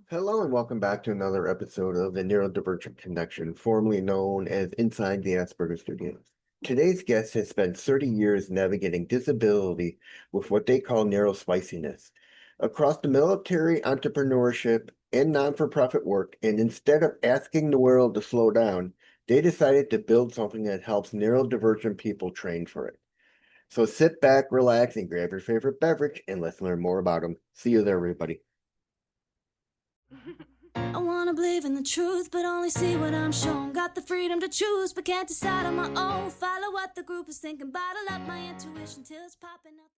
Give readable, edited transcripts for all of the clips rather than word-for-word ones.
Hello and welcome back to another episode of the Neurodivergent Connection, formerly known as Inside the Asperger Studios. Today's guest has spent 30 years navigating disability with what they call neurospiciness across the military, entrepreneurship, and non-for-profit work. And instead of asking the world to slow down, they decided to build something that helps neurodivergent people train for it. So sit back, relax, and grab your favorite beverage, and let's learn more about them. See you there, everybody. I wanna believe in the truth, but only see what I'm shown. Got the freedom to choose, but can't decide on my own. Follow what the group is thinking, bottle up my intuition till it's popping up.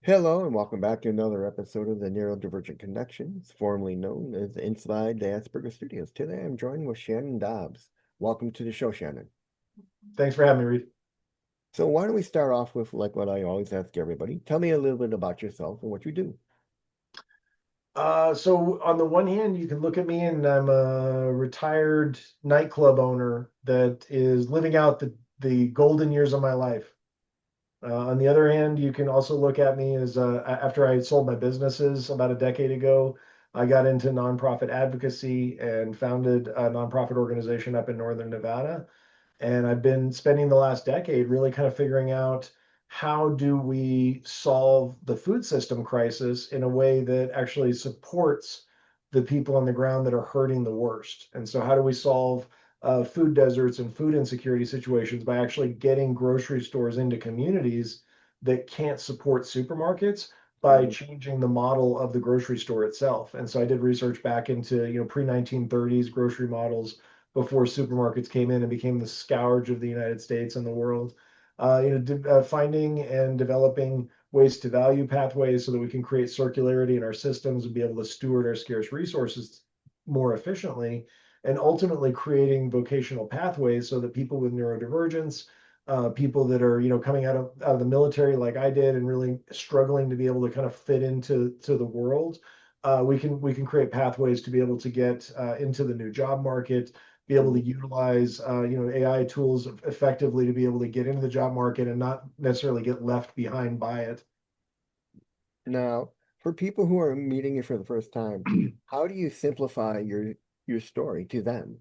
Hello, and welcome back to another episode of the Neurodivergent Connections, formerly known as Inside the Asperger Studios. Today I'm joined with Shannon Dobbs. Welcome to the show, Shannon. Thanks for having me, Reed. So why don't we start off with like what I always ask everybody. Tell me a little bit about yourself and what you do. So on the one hand, you can look at me and I'm a retired nightclub owner that is living out the golden years of my life. On the other hand, you can also look at me as after I sold my businesses about a decade ago, I got into nonprofit advocacy and founded a nonprofit organization up in Northern Nevada. And I've been spending the last decade really kind of figuring out how do we solve the food system crisis in a way that actually supports the people on the ground that are hurting the worst. And so how do we solve food deserts and food insecurity situations by actually getting grocery stores into communities that can't support supermarkets by changing the model of the grocery store itself. And so I did research back into, pre-1930s grocery models before supermarkets came in and became the scourge of the United States and the world. Finding and developing waste to value pathways so that we can create circularity in our systems and be able to steward our scarce resources more efficiently, and ultimately creating vocational pathways so that people with neurodivergence, people that are coming out of the military like I did and really struggling to be able to kind of fit into the world, we can create pathways to be able to get into the new job market, be able to utilize AI tools effectively to be able to get into the job market and not necessarily get left behind by it. Now, for people who are meeting you for the first time, how do you simplify your story to them?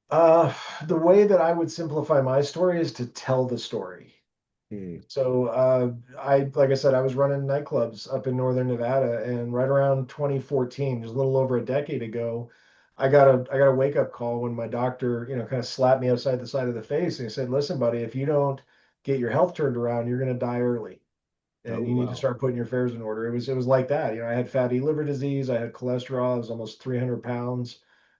The way that I would simplify my story is to tell the story. Hmm. So like I said, I was running nightclubs up in Northern Nevada, and right around 2014, just a little over a decade ago, I got a wake up call when my doctor, kind of slapped me upside the side of the face and he said, "Listen, buddy, if you don't get your health turned around, you're going to die early, Oh, and you need to wow. start putting your affairs in order." It was like that. I had fatty liver disease, I had cholesterol, I was almost 300 pounds.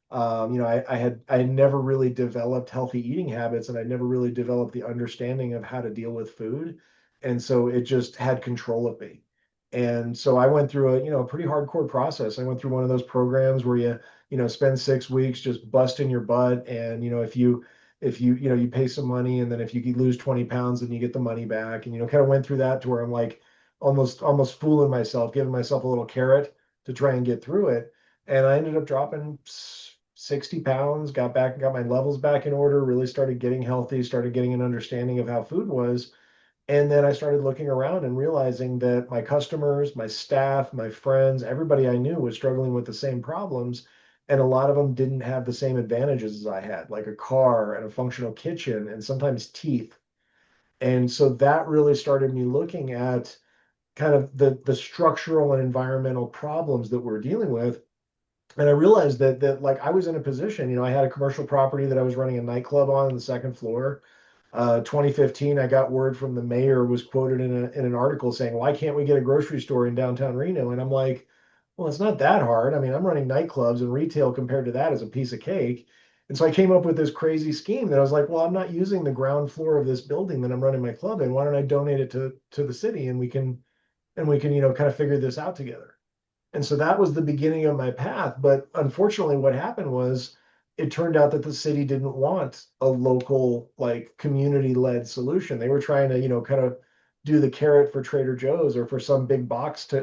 I had never really developed healthy eating habits, and I never really developed the understanding of how to deal with food. And so it just had control of me. And so I went through a pretty hardcore process. I went through one of those programs where you spend 6 weeks just busting your butt. And, if you pay some money, and then if you lose 20 pounds, then you get the money back. And, kind of went through that to where I'm like almost fooling myself, giving myself a little carrot to try and get through it. And I ended up dropping 60 pounds, got my levels back in order, really started getting healthy, started getting an understanding of how food was. And then I started looking around and realizing that my customers, my staff, my friends, everybody I knew was struggling with the same problems. And a lot of them didn't have the same advantages as I had, like a car and a functional kitchen and sometimes teeth. And so that really started me looking at kind of the structural and environmental problems that we're dealing with. And I realized that like I was in a position, I had a commercial property that I was running a nightclub on the second floor. 2015, I got word from the mayor was quoted in an article saying, "Why can't we get a grocery store in downtown Reno?" And I'm like, well, it's not that hard. I mean, I'm running nightclubs, and retail compared to that is a piece of cake. And so I came up with this crazy scheme that I was like, well, I'm not using the ground floor of this building that I'm running my club in. Why don't I donate it to the city, and we can kind of figure this out together. And so that was the beginning of my path. But unfortunately, what happened was it turned out that the city didn't want a local, like community led solution. They were trying to, kind of do the carrot for Trader Joe's or for some big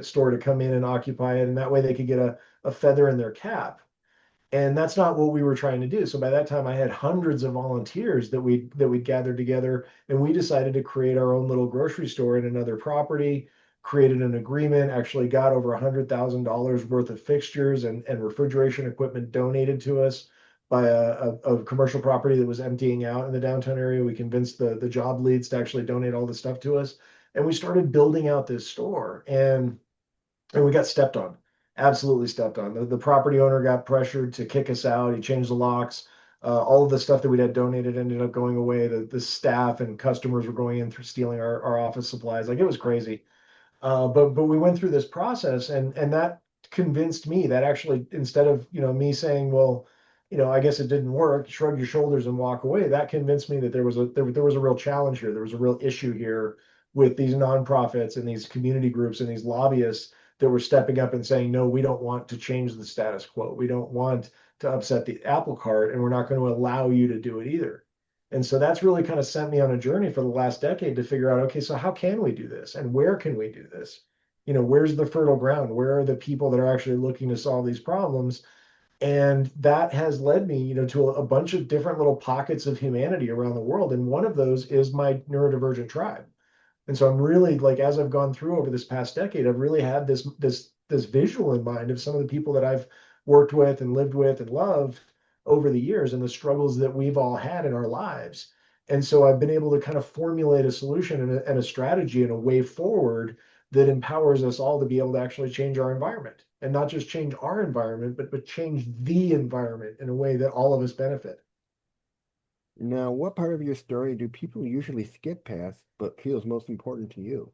store to come in and occupy it. And that way they could get a feather in their cap. And that's not what we were trying to do. So by that time, I had hundreds of volunteers that we'd gathered together, and we decided to create our own little grocery store in another property, created an agreement, actually got over $100,000 worth of fixtures and refrigeration equipment donated to us by a commercial property that was emptying out in the downtown area. We convinced the job leads to actually donate all the stuff to us. And we started building out this store, and we got stepped on, absolutely stepped on. The property owner got pressured to kick us out. He changed the locks. All of the stuff that we had donated ended up going away. The staff and customers were going in through stealing our office supplies. Like, it was crazy. But we went through this process, and that convinced me that actually, instead of me saying, well, I guess it didn't work, shrug your shoulders and walk away, that convinced me that there was a real challenge here. There was a real issue here with these nonprofits and these community groups and these lobbyists that were stepping up and saying, no, we don't want to change the status quo. We don't want to upset the apple cart, and we're not going to allow you to do it either. And so that's really kind of sent me on a journey for the last decade to figure out, okay, so how can we do this? And where can we do this? Where's the fertile ground? Where are the people that are actually looking to solve these problems? And that has led me, to a bunch of different little pockets of humanity around the world. And one of those is my neurodivergent tribe. And so I'm really, like, as I've gone through over this past decade, I've really had this visual in mind of some of the people that I've worked with and lived with and loved over the years, and the struggles that we've all had in our lives. And so I've been able to kind of formulate a solution and a strategy and a way forward that empowers us all to be able to actually change our environment, and not just change our environment, but change the environment in a way that all of us benefit. Now, what part of your story do people usually skip past but feels most important to you?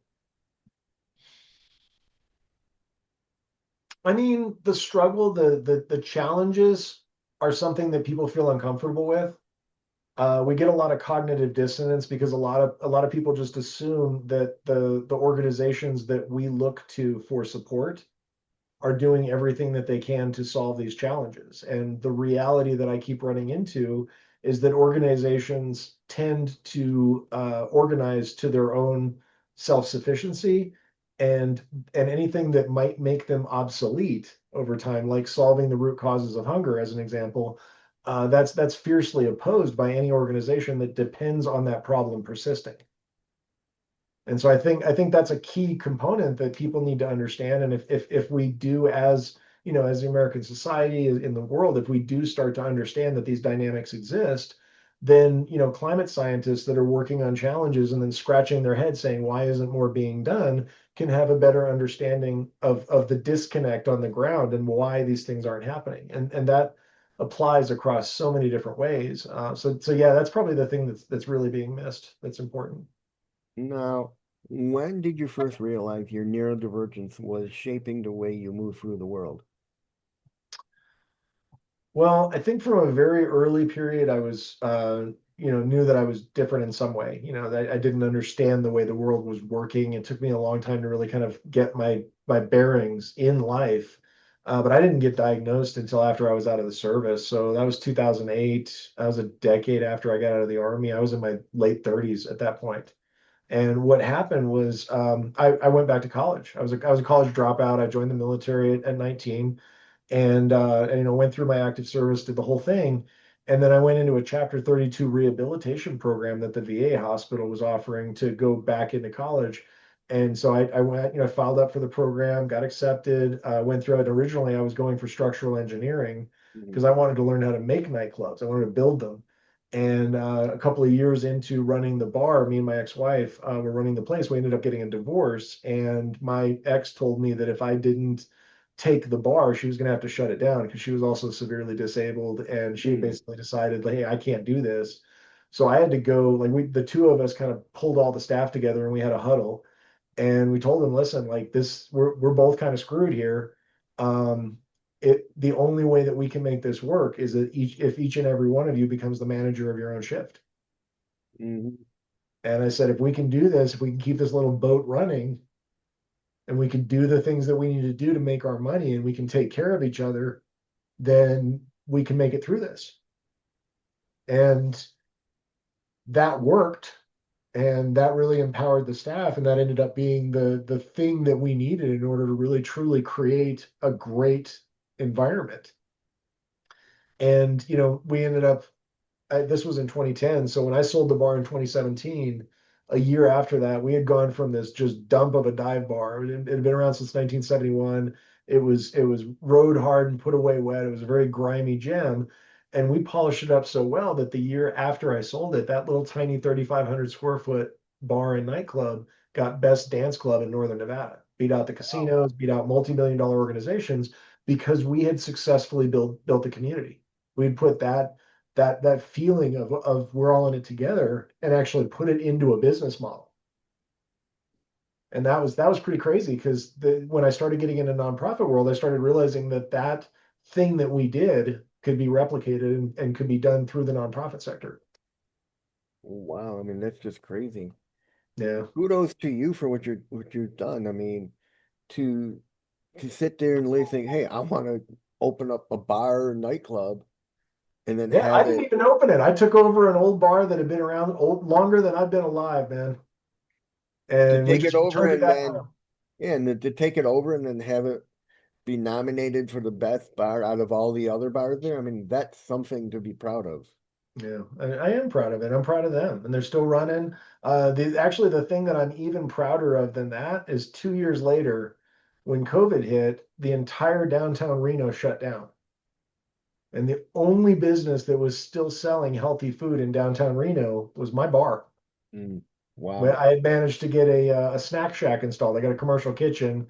I mean, the struggle, the challenges are something that people feel uncomfortable with. We get a lot of cognitive dissonance because a lot of people just assume that the organizations that we look to for support are doing everything that they can to solve these challenges. And the reality that I keep running into is that organizations tend to organize to their own self-sufficiency, and anything that might make them obsolete over time, like solving the root causes of hunger, as an example, that's fiercely opposed by any organization that depends on that problem persisting. And so I think that's a key component that people need to understand. And if we do, as as the American society in the world, if we do start to understand that these dynamics exist, then climate scientists that are working on challenges and then scratching their head saying, why isn't more being done, can have a better understanding of the disconnect on the ground and why these things aren't happening. And that applies across so many different ways. So yeah, that's probably the thing that's really being missed. That's important. Now, when did you first realize your neurodivergence was shaping the way you move through the world? Well, I think from a very early period, I was, knew that I was different in some way. That I didn't understand the way the world was working. It took me a long time to really kind of get my bearings in life. But I didn't get diagnosed until after I was out of the service. So that was 2008. That was a decade after I got out of the Army. I was in my late 30s at that point. And what happened was, I went back to college. I was a college dropout. I joined the military at 19, and went through my active service, did the whole thing. And then I went into a Chapter 32 rehabilitation program that the VA hospital was offering to go back into college. And so I went, filed up for the program, got accepted, went through it. Originally, I was going for structural engineering because I wanted to learn how to make nightclubs. I wanted to build them. And a couple of years into running the bar, me and my ex-wife were running the place. We ended up getting a divorce, and my ex told me that if I didn't take the bar, she was going to have to shut it down because she was also severely disabled, and she basically decided, like, hey, I can't do this. So I had to go. Like, the two of us kind of pulled all the staff together, and we had a huddle, and we told them, listen, like, this, we're both kind of screwed here. Um, the only way that we can make this work is that if each and every one of you becomes the manager of your own shift. Mhm. And I said, if we can do this, if we can keep this little boat running, and we can do the things that we need to do to make our money, and we can take care of each other, then we can make it through this. And that worked. And that really empowered the staff. And that ended up being the thing that we needed in order to really truly create a great environment. And, we ended up, this was in 2010. So when I sold the bar in 2017, a year after that, we had gone from this just dump of a dive bar. It had been around since 1971. It was rode hard and put away wet. It was a very grimy gem. And we polished it up so well that the year after I sold it, that little tiny 3,500 square foot bar and nightclub got best dance club in Northern Nevada, beat out the Wow. casinos, beat out multi-million-dollar organizations because we had successfully built a community. We'd put that feeling of we're all in it together and actually put it into a business model. And that was pretty crazy because when I started getting into nonprofit world, I started realizing that thing that we did could be replicated and could be done through the nonprofit sector. Wow. I mean, that's just crazy. Yeah. Kudos to you for what you've done. I mean, to to sit there and really think, hey, I want to open up a bar or nightclub and then Yeah, I have didn't it even open it. I took over an old bar that had been around longer than I've been alive, man. to And we take it just over turned it and back then on. yeah, and to take it over and then have it be nominated for the best bar out of all the other bars there. I mean, that's something to be proud of. Yeah, I am proud of it. I'm proud of them, and they're still running. Actually, the thing that I'm even prouder of than that is 2 years later, when COVID hit, the entire downtown Reno shut down, and the only business that was still selling healthy food in downtown Reno was my bar. Mm, wow. I had managed to get a snack shack installed. I got a commercial kitchen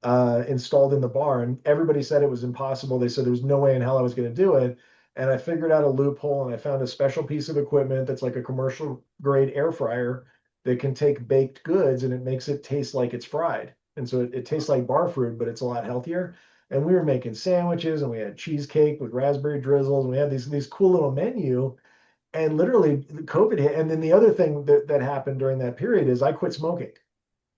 installed in the bar, and everybody said it was impossible. They said there was no way in hell I was going to do it. And I figured out a loophole, and I found a special piece of equipment that's like a commercial grade air fryer that can take baked goods and it makes it taste like it's fried. And so it tastes like bar food, but it's a lot healthier. And we were making sandwiches, and we had cheesecake with raspberry drizzles, and we had these cool little menu. And literally, the COVID hit. And then the other thing that happened during that period is I quit smoking.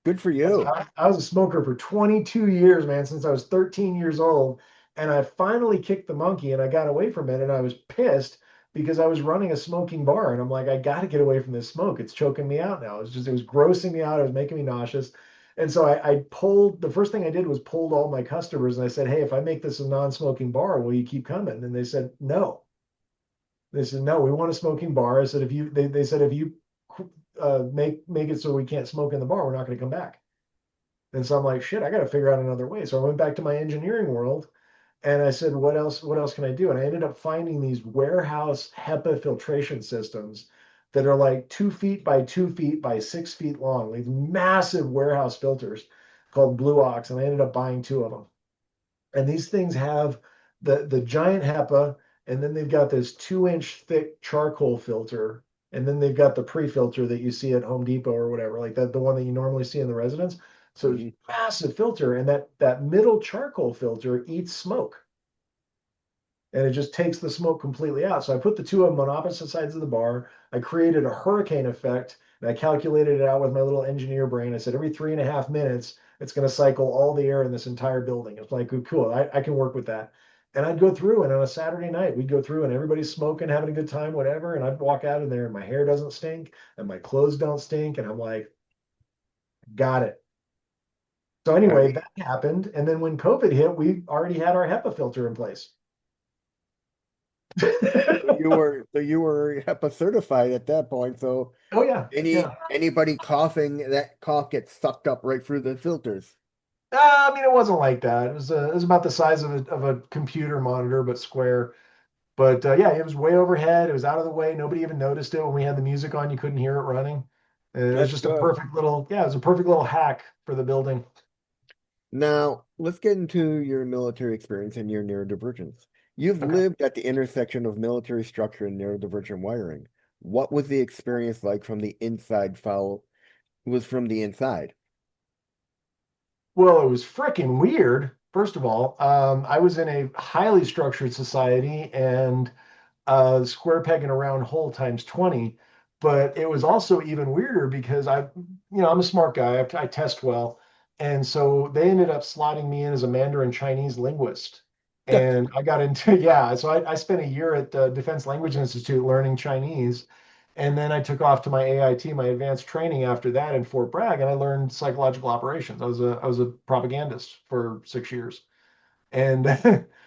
Good for you. I was a smoker for 22 years, man, since I was 13 years old. And I finally kicked the monkey and I got away from it. And I was pissed because I was running a smoking bar. And I'm like, I got to get away from this smoke. It's choking me out now. It was grossing me out. It was making me nauseous. And so I pulled, the first thing I did was pulled all my customers and I said, hey, if I make this a non-smoking bar, will you keep coming? And they said, no. They said, no, we want a smoking bar. I said, they said, if you make it so we can't smoke in the bar, we're not going to come back. And so I'm like, shit, I got to figure out another way. So I went back to my engineering world and I said, what else can I do? And I ended up finding these warehouse HEPA filtration systems that are like 2 feet by 2 feet by 6 feet long, these massive warehouse filters called Blue Ox. And I ended up buying two of them. And these things have the giant HEPA, and then they've got this 2 inch thick charcoal filter, and then they've got the pre-filter that you see at Home Depot or whatever, like that, the one that you normally see in the residence. So it's Mhm. massive filter, and that middle charcoal filter eats smoke, and it just takes the smoke completely out. So I put the two of them on opposite sides of the bar. I created a hurricane effect, and I calculated it out with my little engineer brain. I said every 3.5 minutes, it's going to cycle all the air in this entire building. It's like, cool, I can work with that. And I'd go through, and on a Saturday night, we'd go through, and everybody's smoking, having a good time, whatever. And I'd walk out of there, and my hair doesn't stink, and my clothes don't stink, and I'm like, got it. So I anyway, mean, that happened, and then when COVID hit, we already had our HEPA filter in place. so you were HEPA certified at that point. So Oh yeah, yeah. anybody coughing, that cough gets sucked up right through the filters. I mean, it wasn't like that. It was about the size of a computer monitor, but square. But yeah, it was way overhead. It was out of the way. Nobody even noticed it when we had the music on. You couldn't hear it running. It was That's just a good. perfect little, yeah, it was a perfect little hack for the building. Now, let's get into your military experience and your neurodivergence. You've Okay. lived at the intersection of military structure and neurodivergent wiring. What was the experience like from the inside was from the inside? Well, it was freaking weird. First of all, I was in a highly structured society, and square peg in a round hole times 20. But it was also even weirder because I'm a smart guy. I test well. And so they ended up slotting me in as a Mandarin Chinese linguist. And I got into, yeah, so I spent a year at the Defense Language Institute learning Chinese. And then I took off to my AIT, my advanced training after that in Fort Bragg, and I learned psychological operations. I was a propagandist for 6 years. And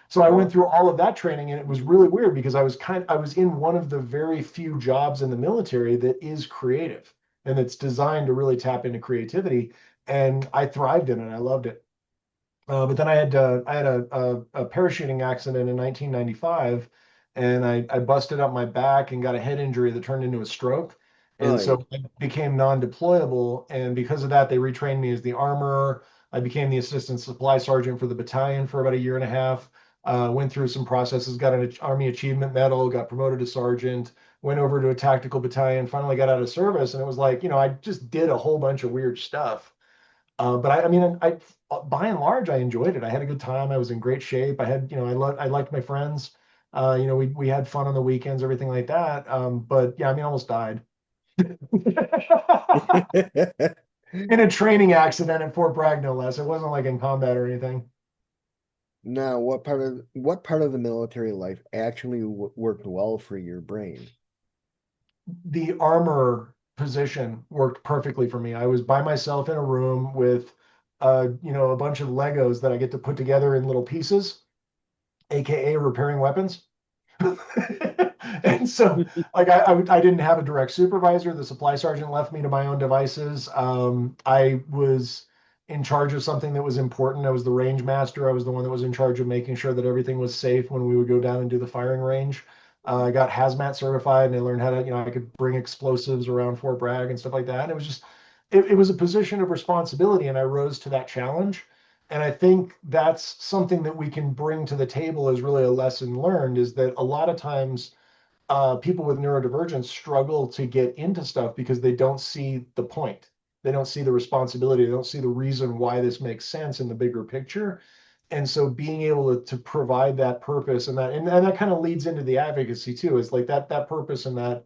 so I went Wow. through all of that training, and it was really weird because I was in one of the very few jobs in the military that is creative. and it's designed to really tap into creativity. And I thrived in it. I loved it. But then I had a parachuting accident in 1995, and I busted up my back and got a head injury that turned into a stroke. And Oh, so I became non-deployable. And because of that, they retrained me as the armorer. I became the assistant supply sergeant for the battalion for about a year and a half. Went through some processes, got an Army Achievement Medal, got promoted to sergeant, went over to a tactical battalion, finally got out of service. And it was like, I just did a whole bunch of weird stuff. But I mean, by and large, I enjoyed it. I had a good time. I was in great shape. I had, I liked my friends. We had fun on the weekends, everything like that. But yeah, I mean, I almost died yeah. in a training accident at Fort Bragg, no less. It wasn't like in combat or anything. Now, what part of the military life actually worked well for your brain? The armor position worked perfectly for me. I was by myself in a room with, a bunch of Legos that I get to put together in little pieces, aka repairing weapons. And so, like, I didn't have a direct supervisor. The supply sergeant left me to my own devices. I was in charge of something that was important. I was the range master. I was the one that was in charge of making sure that everything was safe when we would go down and do the firing range. I got hazmat certified, and I learned how to, I could bring explosives around Fort Bragg and stuff like that. And it was just, it was a position of responsibility, and I rose to that challenge. And I think that's something that we can bring to the table as really a lesson learned, is that a lot of times people with neurodivergence struggle to get into stuff because they don't see the point. They don't see the responsibility. They don't see the reason why this makes sense in the bigger picture. And so being able to provide that purpose, and that kind of leads into the advocacy too. Is like that purpose and that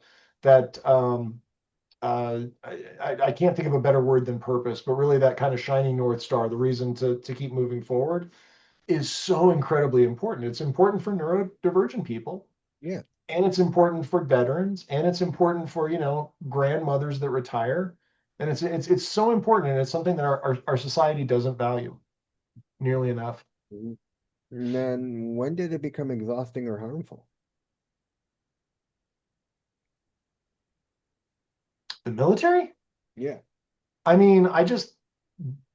I can't think of a better word than purpose, but really that kind of shining North Star, the reason to keep moving forward, is so incredibly important. It's important for neurodivergent people, Yeah. and it's important for veterans, and it's important for, grandmothers that retire. And it's so important, and it's something that our society doesn't value nearly enough. Mhm. And then when did it become exhausting or harmful? The military? Yeah. I mean, I just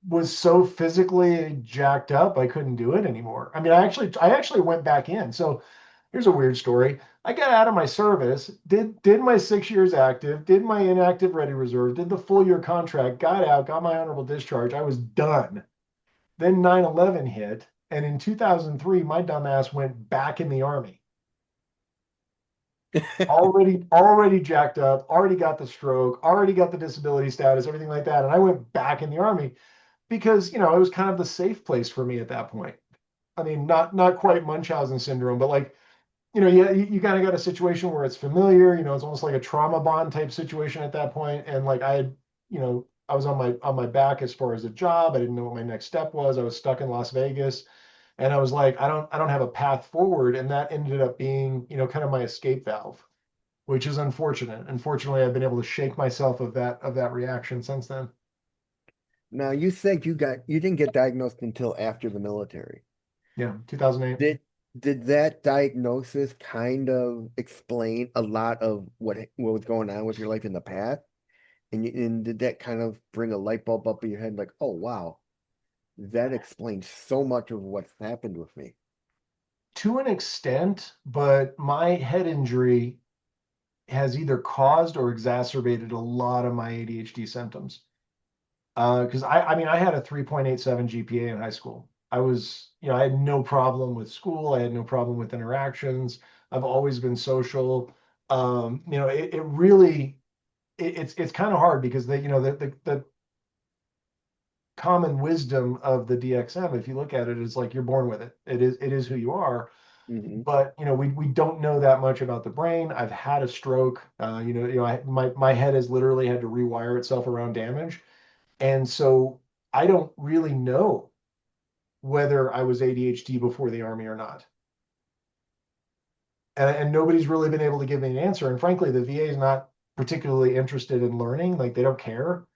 was so physically jacked up I couldn't do it anymore. I mean, I actually went back in. So here's a weird story. I got out of my service, did my 6 years active, did my inactive ready reserve, did the full year contract, got out, got my honorable discharge. I was done. Then 9/11 hit, and in 2003, my dumbass went back in the army. Already jacked up, already got the stroke, already got the disability status, everything like that. And I went back in the army because, it was kind of the safe place for me at that point. I mean, not quite Munchausen syndrome, but like, you kind of got a situation where it's familiar, it's almost like a trauma bond type situation at that point. And like I was on my back as far as a job. I didn't know what my next step was. I was stuck in Las Vegas, and I was like, I don't have a path forward. And that ended up being, kind of my escape valve, which is unfortunate. Unfortunately, I've been able to shake myself of that reaction since then. Now you said you didn't get diagnosed until after the military. Yeah, 2008. Did did that diagnosis kind of explain a lot of what was going on with your life in the past? And did that kind of bring a light bulb up in your head like, oh wow, that explains so much of what's happened with me? To an extent, but my head injury has either caused or exacerbated a lot of my ADHD symptoms. Because I mean, I had a 3.87 GPA in high school. I had no problem with school. I had no problem with interactions. I've always been social. It really, it's kind of hard because the common wisdom of the DXM, if you look at it, is like you're born with it. It is who you are. Hmm. But we don't know that much about the brain. I've had a stroke. My head has literally had to rewire itself around damage. And so I don't really know whether I was ADHD before the army or not. And nobody's really been able to give me an answer. And frankly, the VA is not particularly interested in learning. Like they don't care.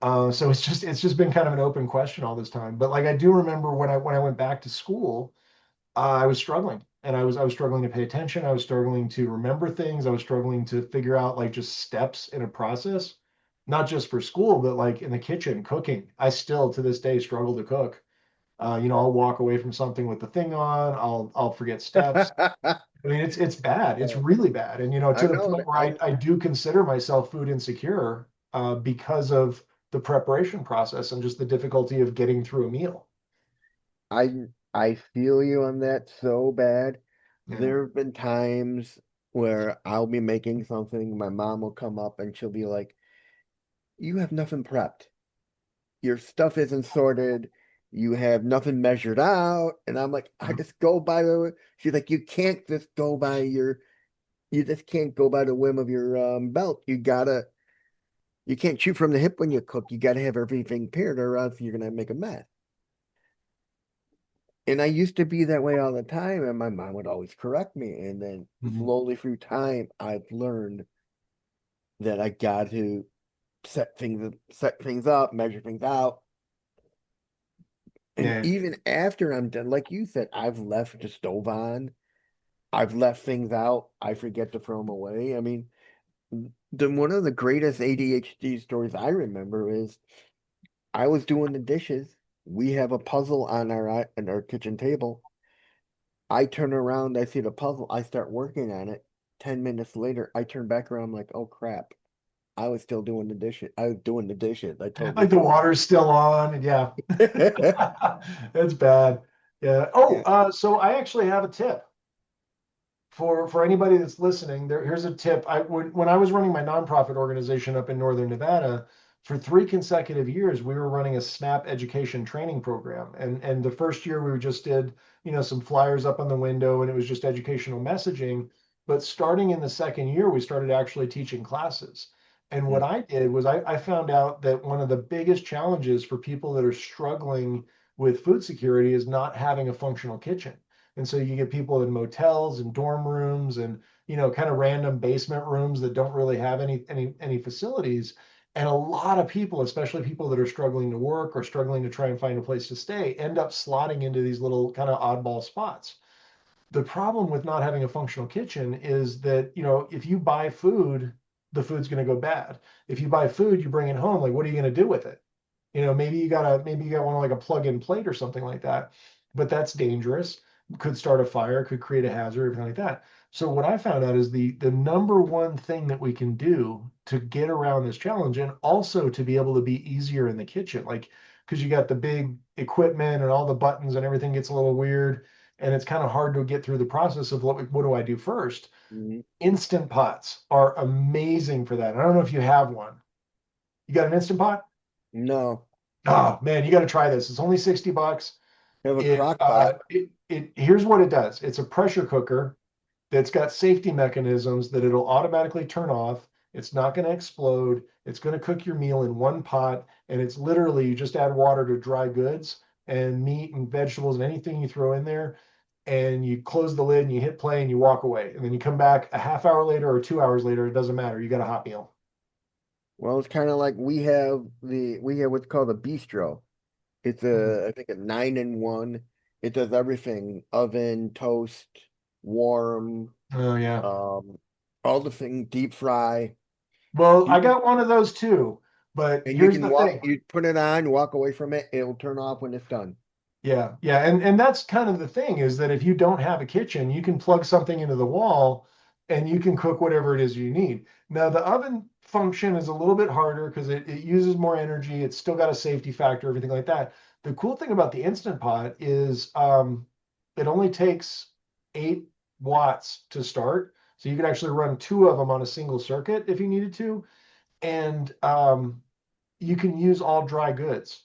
So it's just been kind of an open question all this time. But like I do remember when I went back to school, I was struggling, and I was struggling to pay attention. I was struggling to remember things. I was struggling to figure out like just steps in a process. not just for school, but like in the kitchen cooking. I still to this day struggle to cook. I'll walk away from something with the thing on. I'll forget steps. I mean, it's bad. It's really bad. And I to the know point where I do consider myself food insecure because of the preparation process and just the difficulty of getting through a meal. I feel you on that so bad. Yeah. There have been times where I'll be making something, my mom will come up and she'll be like, "You have nothing prepped. Your stuff isn't sorted. You have nothing measured out." And I'm like, "I just go by the," she's like, "You can't just go by you just can't go by the whim of your belt. You can't shoot from the hip when you cook. You gotta have everything paired or else you're gonna make a mess." And I used to be that way all the time, and my mom would always correct me. And then Mhm. slowly through time, I've learned that I got to set things up, measure things out. And Yeah. even after I'm done, like you said, I've left the stove on. I've left things out. I forget to throw them away. I mean, one of the greatest ADHD stories I remember is I was doing the dishes. We have a puzzle on our kitchen table. I turn around, I see the puzzle, I start working on it. 10 minutes later, I turn back around, I'm like, oh crap. I was still doing the dishes. I was doing the dishes. I totally Like the forgot. water's still on. And yeah. It's bad. Yeah. Oh, Yeah. so I actually have a tip for anybody that's listening. Here's a tip. When I was running my nonprofit organization up in Northern Nevada, for 3 consecutive years, we were running a SNAP education training program. And the first year we just did, some flyers up on the window and it was just educational messaging. But starting in the second year, we started actually teaching classes. And what Mm, I did was I found out that one of the biggest challenges for people that are struggling with food security is not having a functional kitchen. And so you get people in motels and dorm rooms and kind of random basement rooms that don't really have any facilities. And a lot of people, especially people that are struggling to work or struggling to try and find a place to stay, end up slotting into these little kind of oddball spots. The problem with not having a functional kitchen is that, if you buy food, the food's going to go bad. If you buy food, you bring it home, like what are you going to do with it? Maybe you got one like a plug-in plate or something like that, but that's dangerous. Could start a fire, could create a hazard, everything like that. So what I found out is the number one thing that we can do to get around this challenge and also to be able to be easier in the kitchen, like because you got the big equipment and all the buttons and everything gets a little weird, and it's kind of hard to get through the process of what do I do first. mhm. Instant pots are amazing for that. I don't know if you have one. You got an instant pot? No. Oh man, you got to try this. It's only $60. I have a It crock pot. here's what it does. It's a pressure cooker that's got safety mechanisms that it'll automatically turn off. It's not going to explode. It's going to cook your meal in one pot, and it's literally you just add water to dry goods and meat and vegetables and anything you throw in there, and you close the lid and you hit play and you walk away, and then you come back a half hour later or 2 hours later. It doesn't matter. You got a hot meal. Well, it's kind of like we have what's called a bistro. It's Mhm. I think a 9-in-1. It does everything: oven, toast, warm, Oh yeah. um, all the things, deep fry. Well, You I can got one of those too, but and you here's can the walk. thing. You put it on, walk away from it. It'll turn off when it's done. Yeah, yeah, and that's kind of the thing is that if you don't have a kitchen, you can plug something into the wall and you can cook whatever it is you need. Now, the oven function is a little bit harder because it uses more energy. It's still got a safety factor, everything like that. The cool thing about the Instant Pot is it only takes 8 watts to start. So you could actually run two of them on a single circuit if you needed to. And you can use all dry goods.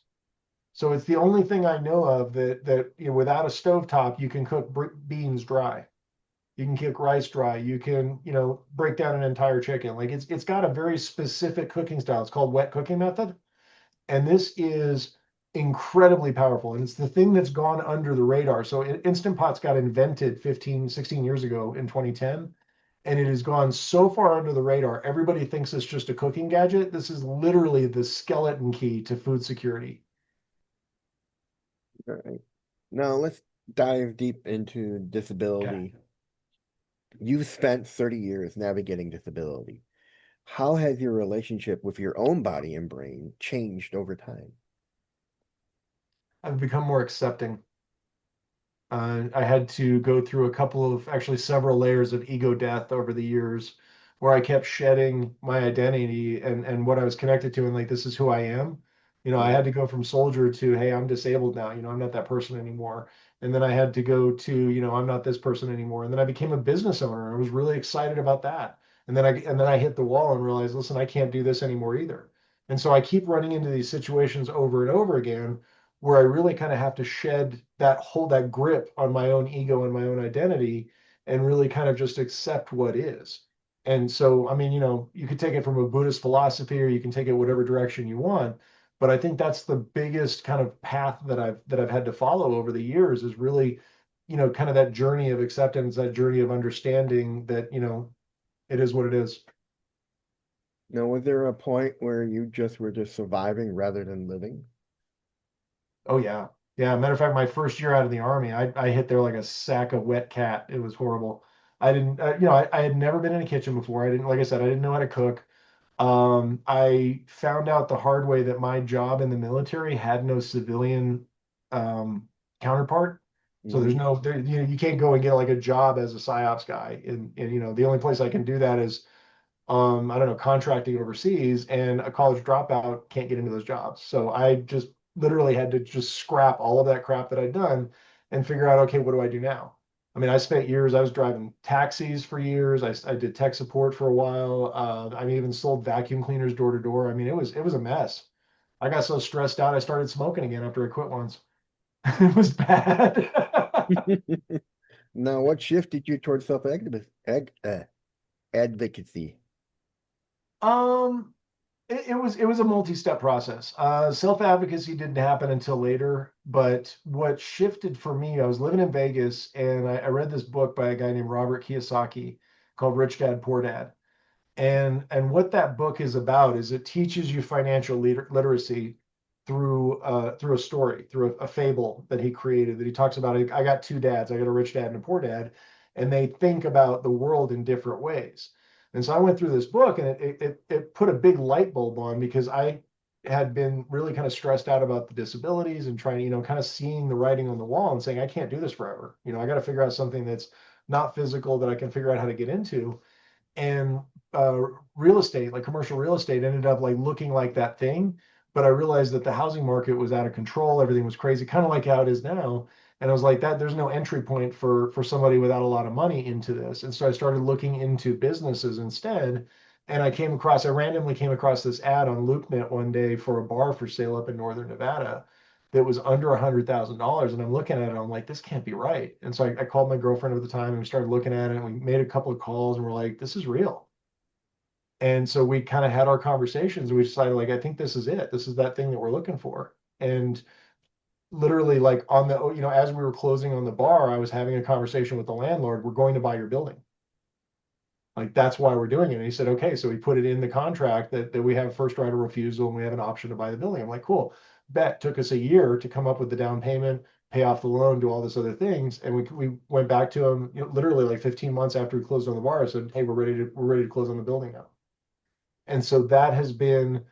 So it's the only thing I know of that without a stovetop, you can cook beans dry. You can cook rice dry. You can, break down an entire chicken. Like it's got a very specific cooking style. It's called wet cooking method. And this is incredibly powerful. And it's the thing that's gone under the radar. So Instant Pots got invented 15, 16 years ago in 2010. And it has gone so far under the radar. Everybody thinks it's just a cooking gadget. This is literally the skeleton key to food security. All right. Now let's dive deep into Okay. disability. You've spent 30 years navigating disability. How has your relationship with your own body and brain changed over time? I've become more accepting. I had to go through a couple of, actually several layers of ego death over the years where I kept shedding my identity and what I was connected to and like, this is who I am. I Mhm. had to go from soldier to, hey, I'm disabled now. I'm not that person anymore. And then I had to go to, I'm not this person anymore. And then I became a business owner. I was really excited about that. And then I hit the wall and realized, listen, I can't do this anymore either. And so I keep running into these situations over and over again where I really kind of have to shed that grip on my own ego and my own identity and really kind of just accept what is. And so, I mean, you could take it from a Buddhist philosophy or you can take it whatever direction you want. But I think that's the biggest kind of path that I've had to follow over the years is really, kind of that journey of acceptance, that journey of understanding that, it is what it is. Now, was there a point where you just were just surviving rather than living? Oh yeah. Yeah. Matter of fact, my first year out of the army, I hit there like a sack of wet cat. It was horrible. I didn't, I had never been in a kitchen before. I didn't, like I said, I didn't know how to cook. I found out the hard way that my job in the military had no civilian um, counterpart. So there's Mhm. no, there, you can't go and get like a job as a psyops guy. And the only place I can do that is I don't know, contracting overseas, and a college dropout can't get into those jobs. So I just literally had to just scrap all of that crap that I'd done and figure out, okay, what do I do now? I mean, I spent years, I was driving taxis for years. I did tech support for a while. I even sold vacuum cleaners door to door. I mean, it was a mess. I got so stressed out, I started smoking again after I quit once. It was bad. Now, what shifted you towards advocacy? Um, it was a multi-step process. Self-advocacy didn't happen until later, but what shifted for me, I was living in Vegas and I read this book by a guy named Robert Kiyosaki called Rich Dad Poor Dad. And what that book is about is it teaches you financial literacy through a story, through a fable that he created that he talks about. I got two dads. I got a rich dad and a poor dad, and they think about the world in different ways. And so I went through this book, and it put a big light bulb on because I had been really kind of stressed out about the disabilities and trying to, kind of seeing the writing on the wall and saying, I can't do this forever. I got to figure out something that's not physical that I can figure out how to get into. And real estate, like commercial real estate, ended up like looking like that thing. But I realized that the housing market was out of control. Everything was crazy, kind of like how it is now. And I was like, that there's no entry point for somebody without a lot of money into this. And so I started looking into businesses instead. And I randomly came across this ad on LoopNet one day for a bar for sale up in northern Nevada that was under $100,000. And I'm looking at it, and I'm like, this can't be right. And so I called my girlfriend at the time and we started looking at it. And we made a couple of calls and we're like, this is real. And so we kind of had our conversations. And we decided, like, I think this is it. This is that thing that we're looking for. And literally, like, as we were closing on the bar, I was having a conversation with the landlord. We're going to buy your building. Like, that's why we're doing it. And he said, okay. So we put it in the contract that we have first right of refusal and we have an option to buy the building. I'm like, cool. Bet took us a year to come up with the down payment, pay off the loan, do all this other things. And we went back to him, literally like 15 months after we closed on the bar. I said, hey, we're ready to close on the building now. And so that has been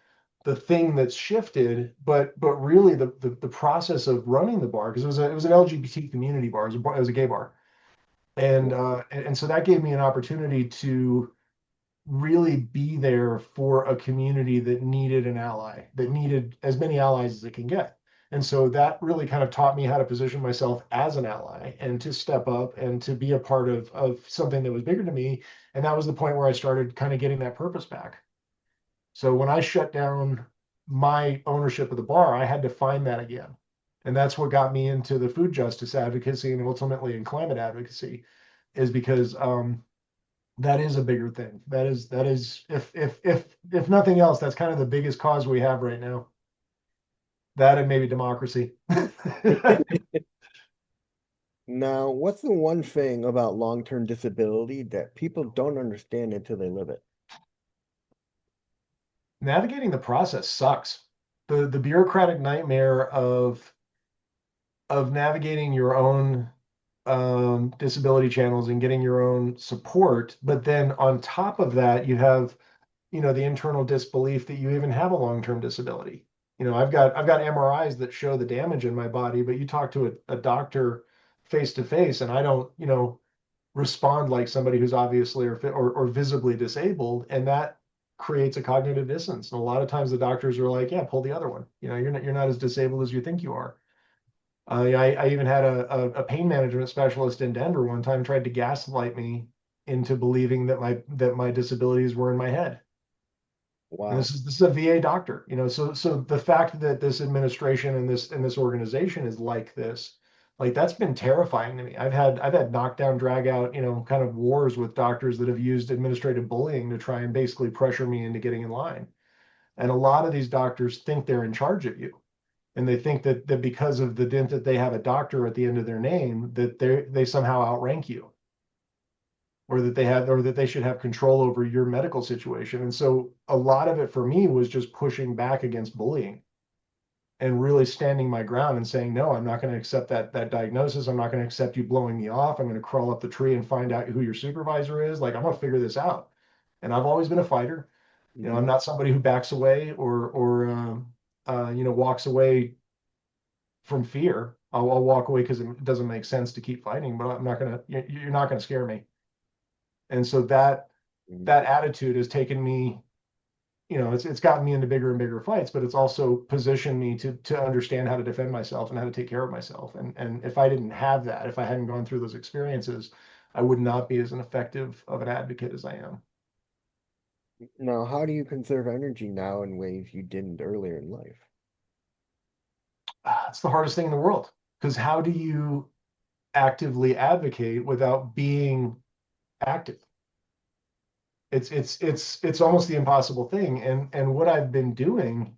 the thing that's shifted, but really the process of running the bar, because it was an LGBT community bar, it was a gay bar. And so that gave me an opportunity to really be there for a community that needed an ally, that needed as many allies as it can get. And so that really kind of taught me how to position myself as an ally and to step up and to be a part of something that was bigger to me. And that was the point where I started kind of getting that purpose back. So when I shut down my ownership of the bar, I had to find that again. And that's what got me into the food justice advocacy and ultimately in climate advocacy, is because that is a bigger thing. That is if nothing else, that's kind of the biggest cause we have right now. That and maybe democracy. Now, what's the one thing about long-term disability that people don't understand until they live it? Navigating the process sucks. The bureaucratic nightmare of navigating your own disability channels and getting your own support. But then on top of that, you have the internal disbelief that you even have a long-term disability. I've got MRIs that show the damage in my body, but you talk to a doctor face to face, and I don't, respond like somebody who's obviously or visibly disabled, and that creates a cognitive dissonance. And a lot of times the doctors are like, "Yeah, pull the other one. You're not as disabled as you think you are." I even had a pain management specialist in Denver one time tried to gaslight me into believing that my disabilities were in my head. And Wow. this is a VA doctor, so the fact that this administration and this organization is like this, like that's been terrifying to me. I've had knockdown, drag out, kind of wars with doctors that have used administrative bullying to try and basically pressure me into getting in line. And a lot of these doctors think they're in charge of you. And they think that because of the dint that they have a doctor at the end of their name, that they somehow outrank you, or that they should have control over your medical situation. And so a lot of it for me was just pushing back against bullying and really standing my ground and saying, no, I'm not going to accept that diagnosis. I'm not going to accept you blowing me off. I'm going to crawl up the tree and find out who your supervisor is. Like, I'm going to figure this out. And I've always been a fighter. I'm not somebody who backs away or walks away from fear. I'll walk away because it doesn't make sense to keep fighting, but you're not going to scare me. And so that attitude has taken me, it's gotten me into bigger and bigger fights, but it's also positioned me to understand how to defend myself and how to take care of myself. And if I didn't have that, if I hadn't gone through those experiences, I would not be as an effective of an advocate as I am. Now, how do you conserve energy now in ways you didn't earlier in life? It's the hardest thing in the world, because how do you actively advocate without being active? It's almost the impossible thing. And what I've been doing,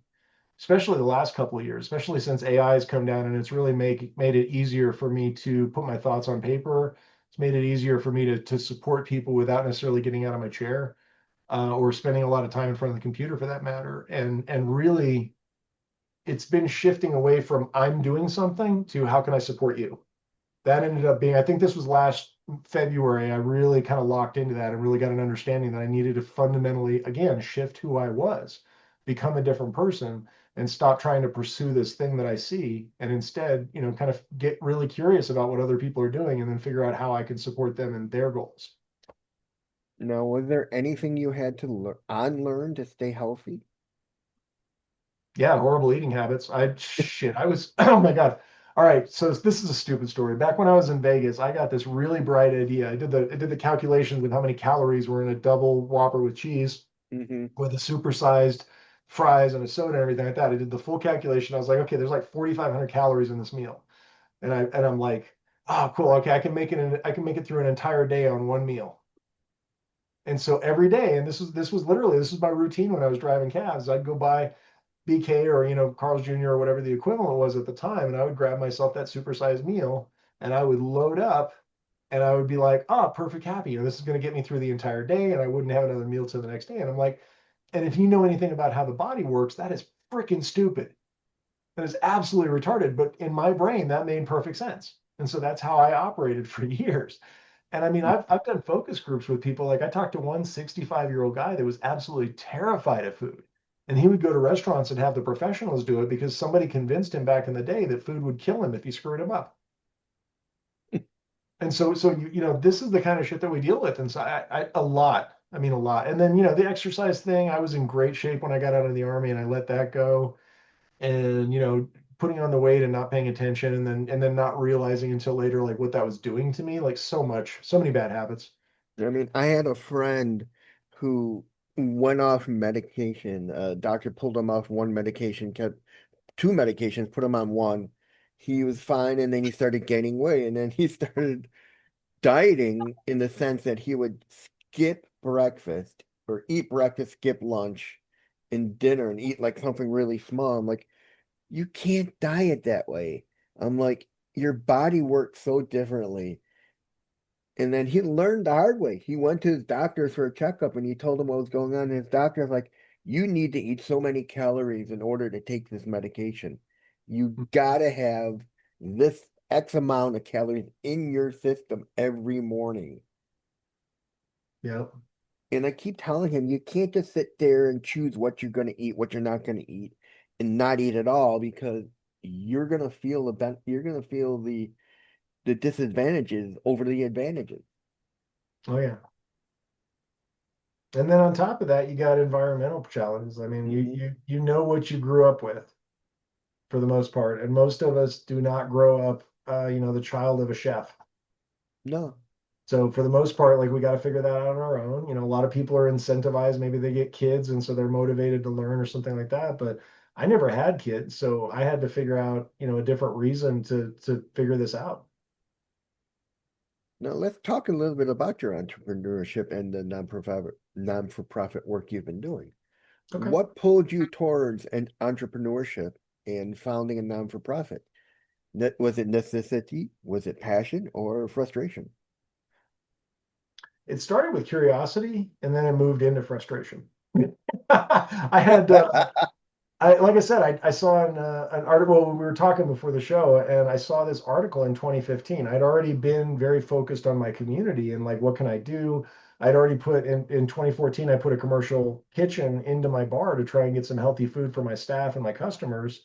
especially the last couple of years, especially since AI has come down and it's really made it easier for me to put my thoughts on paper. It's made it easier for me to support people without necessarily getting out of my chair, or spending a lot of time in front of the computer for that matter. And really, it's been shifting away from I'm doing something to how can I support you? That ended up being, I think this was last February, I really kind of locked into that and really got an understanding that I needed to fundamentally, again, shift who I was, become a different person, and stop trying to pursue this thing that I see. And instead, kind of get really curious about what other people are doing and then figure out how I can support them in their goals. Now, was there anything you had to unlearn to stay healthy? Yeah, horrible eating habits. I was, oh my God. All right, so this is a stupid story. Back when I was in Vegas, I got this really bright idea. I did the calculations with how many calories were in a double Whopper with cheese, Hmm. with a supersized fries and a soda and everything like that. I did the full calculation. I was like, okay, there's like 4,500 calories in this meal. And I'm like, oh, cool. Okay, I can make it through an entire day on one meal. And so every day, and this was my routine when I was driving cabs. I'd go by BK or Carl's Jr. or whatever the equivalent was at the time, and I would grab myself that supersized meal and I would load up, and I would be like, perfect, happy. This is going to get me through the entire day, and I wouldn't have another meal till the next day. And I'm like, and if you know anything about how the body works, that is freaking stupid. That is absolutely retarded. But in my brain, that made perfect sense. And so that's how I operated for years. And I mean, I've done focus groups with people. Like, I talked to one 65-year-old guy that was absolutely terrified of food. And he would go to restaurants and have the professionals do it because somebody convinced him back in the day that food would kill him if he screwed him up. And so this is the kind of shit that we deal with. And so a lot. I mean, a lot. And then, the exercise thing, I was in great shape when I got out of the army, and I let that go. And, putting on the weight and not paying attention, and then not realizing until later, like, what that was doing to me, like, so many bad habits. I mean, I had a friend who went off medication. Doctor pulled him off one medication, kept two medications, put him on one. He was fine, and then he started gaining weight, and then he started dieting in the sense that he would skip breakfast or eat breakfast, skip lunch and dinner and eat like something really small. I'm like, you can't diet that way. I'm like, your body works so differently. And then he learned the hard way. He went to his doctor for a checkup and he told him what was going on. And his doctor's like, you need to eat so many calories in order to take this medication. You gotta have this X amount of calories in your system every morning. Yeah. And I keep telling him, you can't just sit there and choose what you're going to eat, what you're not going to eat, and not eat at all because you're going to feel the disadvantages over the advantages. Oh yeah. And then on top of that, you got environmental challenges. I mean, Hmm. you know what you grew up with for the most part, and most of us do not grow up, the child of a chef. No, So for the most part, like we got to figure that out on our own. A lot of people are incentivized. Maybe they get kids, and so they're motivated to learn or something like that. But I never had kids, so I had to figure out, a different reason to figure this out. now let's talk a little bit about your entrepreneurship and the non-for-profit work you've been doing. Okay. What pulled you towards an entrepreneurship and founding a non-for-profit? Was it necessity? Was it passion or frustration? It started with curiosity, and then it moved into frustration. I had like I said, I saw an article. We were talking before the show, and I saw this article in 2015. I'd already been very focused on my community and like, what can I do? I'd already put in 2014, I put a commercial kitchen into my bar to try and get some healthy food for my staff and my customers.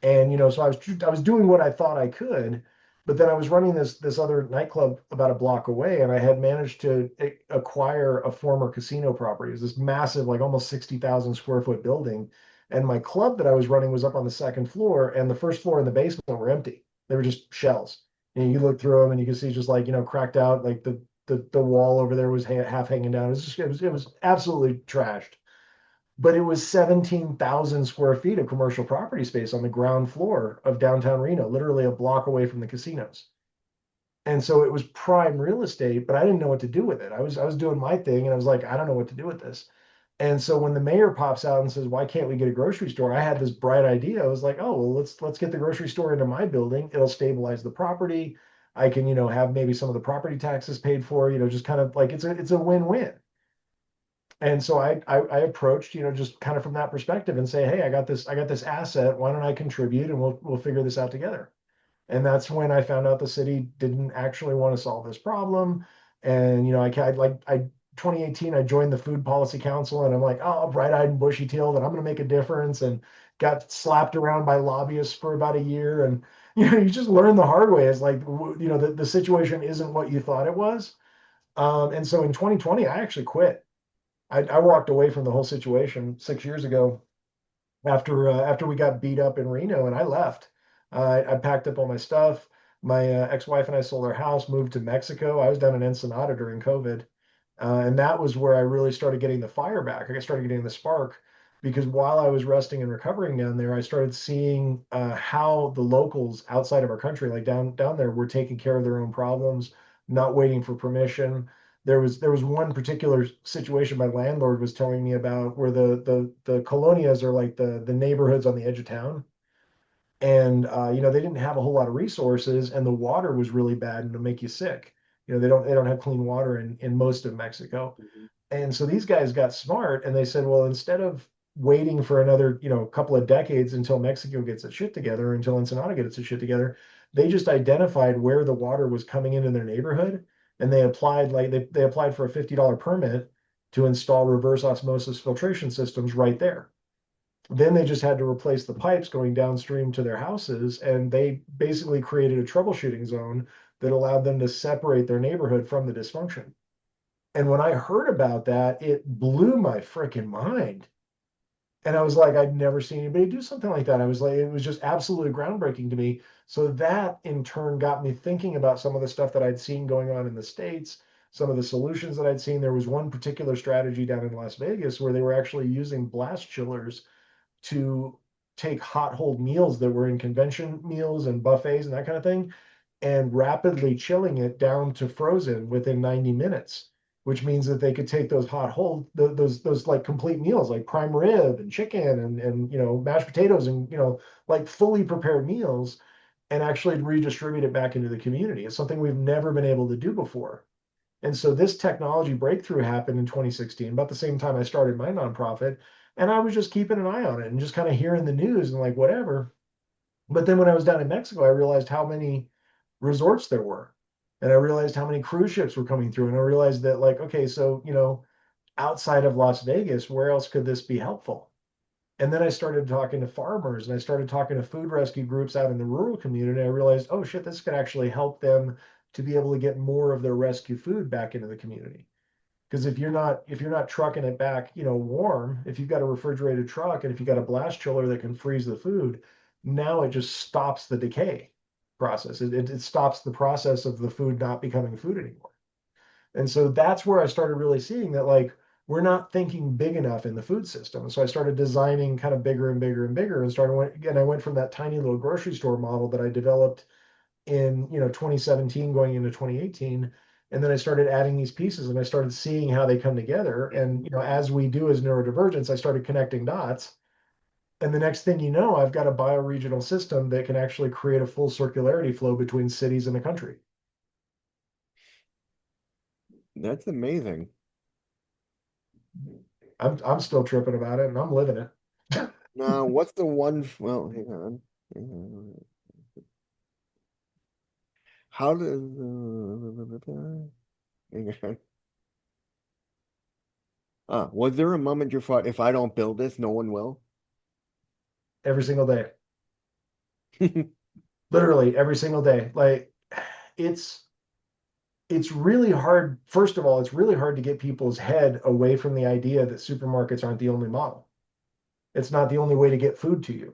And so I was doing what I thought I could, but then I was running this other nightclub about a block away, and I had managed to acquire a former casino property. It was this massive, like almost 60,000 square foot building, and my club that I was running was up on the second floor, and the first floor and the basement were empty. They were just shells. And you look through them, and you can see just like cracked out, like the wall over there was half hanging down. It was absolutely trashed, but it was 17,000 square feet of commercial property space on the ground floor of downtown Reno, literally a block away from the casinos. And so it was prime real estate, but I didn't know what to do with it. I was doing my thing, and I was like, I don't know what to do with this. And so when the mayor pops out and says, "Why can't we get a grocery store?" I had this bright idea. I was like, "Oh, well, let's get the grocery store into my building. It'll stabilize the property. I can, have maybe some of the property taxes paid for, just kind of like it's a win-win." And so I approached, just kind of from that perspective and say, "Hey, I got this asset. Why don't I contribute, and we'll figure this out together." And that's when I found out the city didn't actually want to solve this problem. And I 2018, I joined the Food Policy Council, and I'm like, oh, bright-eyed and bushy-tailed, and I'm going to make a difference. And got slapped around by lobbyists for about a year, and you just learn the hard way. It's like the situation isn't what you thought it was. And so in 2020, I actually quit. I walked away from the whole situation 6 years ago after we got beat up in Reno, and I left. I packed up all my stuff. My ex-wife and I sold our house, moved to Mexico. I was down in Ensenada during COVID, and that was where I really started getting the fire back. I started getting the spark because while I was resting and recovering down there, I started seeing how the locals outside of our country, like down there, were taking care of their own problems, not waiting for permission. There was one particular situation my landlord was telling me about where the colonias are like the neighborhoods on the edge of town, and they didn't have a whole lot of resources, and the water was really bad and it'll make you sick. They don't have clean water in most of Mexico. Mhm. And so these guys got smart, and they said, well, instead of waiting for another, couple of decades until Mexico gets its shit together, until Ensenada gets its shit together, they just identified where the water was coming in their neighborhood, and they applied for a $50 permit to install reverse osmosis filtration systems right there. Then they just had to replace the pipes going downstream to their houses, and they basically created a troubleshooting zone that allowed them to separate their neighborhood from the dysfunction. And when I heard about that, it blew my freaking mind. And I was like, I'd never seen anybody do something like that. I was like, it was just absolutely groundbreaking to me. So that in turn got me thinking about some of the stuff that I'd seen going on in the States, some of the solutions that I'd seen. There was one particular strategy down in Las Vegas where they were actually using blast chillers to take hot hold meals that were in convention meals and buffets and that kind of thing, and rapidly chilling it down to frozen within 90 minutes, which means that they could take those hot hold those like complete meals like prime rib and chicken and mashed potatoes and like fully prepared meals, and actually redistribute it back into the community. It's something we've never been able to do before. And so this technology breakthrough happened in 2016, about the same time I started my nonprofit. And I was just keeping an eye on it and just kind of hearing the news and like whatever. But then when I was down in Mexico, I realized how many resorts there were. And I realized how many cruise ships were coming through. And I realized that, like, okay, so, outside of Las Vegas, where else could this be helpful? And then I started talking to farmers and I started talking to food rescue groups out in the rural community. I realized, oh shit, this could actually help them to be able to get more of their rescue food back into the community. Because if you're not trucking it back, warm, if you've got a refrigerated truck and if you've got a blast chiller that can freeze the food, now it just stops the decay process. It stops the process of the food not becoming food anymore. And so that's where I started really seeing that, like, we're not thinking big enough in the food system. So I started designing kind of bigger and bigger and bigger and I went from that tiny little grocery store model that I developed in 2017 going into 2018. And then I started adding these pieces and I started seeing how they come together. And as we do as neurodivergence, I started connecting dots. And the next thing you know, I've got a bioregional system that can actually create a full circularity flow between cities and the country. That's amazing. I'm still tripping about it and I'm living it. Now, what's the one? Well, hang on. Hang on. How does hang on. Was there a moment you thought, if I don't build this, no one will? Every single day. Literally every single day. Like it's really hard. First of all, it's really hard to get people's head away from the idea that supermarkets aren't the only model. It's not the only way to get food to you.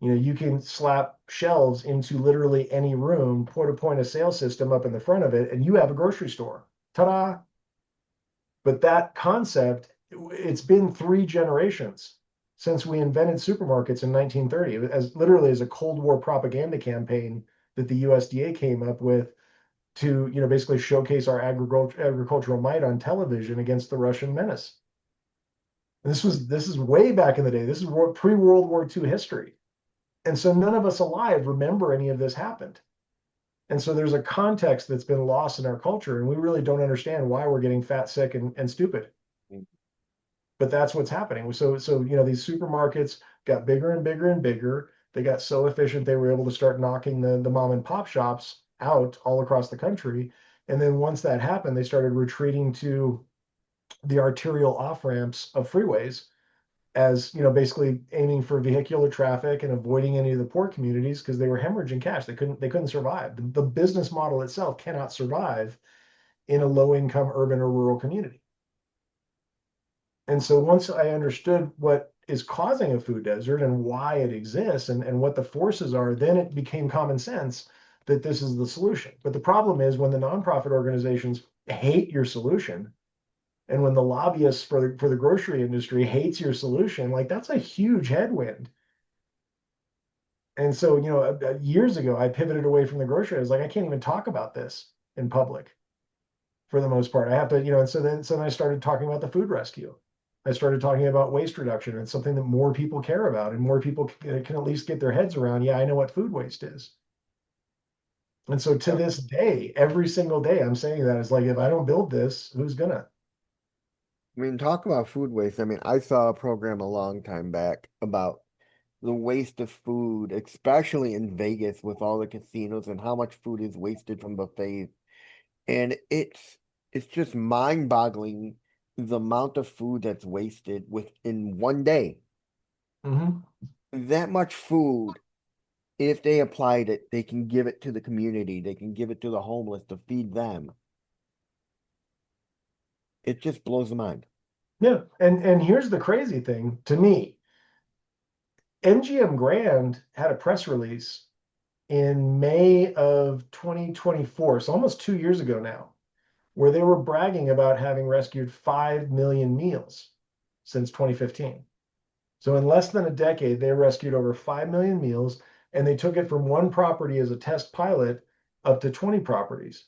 You can slap shelves into literally any room, put a point of sale system up in the front of it, and you have a grocery store. Ta-da! But that concept, it's been 3 generations since we invented supermarkets in 1930, as literally as a Cold War propaganda campaign that the USDA came up with to basically showcase our agricultural might on television against the Russian menace. And this is way back in the day. This is pre-World War II history. And so none of us alive remember any of this happened. And so there's a context that's been lost in our culture, and we really don't understand why we're getting fat, sick, and stupid. But that's what's happening. So these supermarkets got bigger and bigger and bigger. They got so efficient they were able to start knocking the mom and pop shops out all across the country. And then once that happened, they started retreating to the arterial off ramps of freeways as basically aiming for vehicular traffic and avoiding any of the poor communities because they were hemorrhaging cash. They couldn't survive. The business model itself cannot survive in a low income urban or rural community. And so once I understood what is causing a food desert and why it exists and what the forces are, then it became common sense that this is the solution. But the problem is when the nonprofit organizations hate your solution, and when the lobbyists for the grocery industry hates your solution, like that's a huge headwind. And so, years ago, I pivoted away from the grocery. I was like, I can't even talk about this in public for the most part. I have to, and so then I started talking about the food rescue. I started talking about waste reduction. It's something that more people care about and more people can at least get their heads around. Yeah, I know what food waste is. And so to this day, every single day, I'm saying that it's like, if I don't build this, who's gonna? I mean, talk about food waste. I mean, I saw a program a long time back about the waste of food, especially in Vegas with all the casinos and how much food is wasted from buffets. And it's just mind-boggling the amount of food that's wasted within one day. That much food, if they applied it, they can give it to the community. They can give it to the homeless to feed them. It just blows the mind. Yeah, and here's the crazy thing to me. MGM Grand had a press release in May of 2024, so almost 2 years ago now, where they were bragging about having rescued 5 million meals since 2015. So in less than a decade, they rescued over 5 million meals, and they took it from one property as a test pilot up to 20 properties.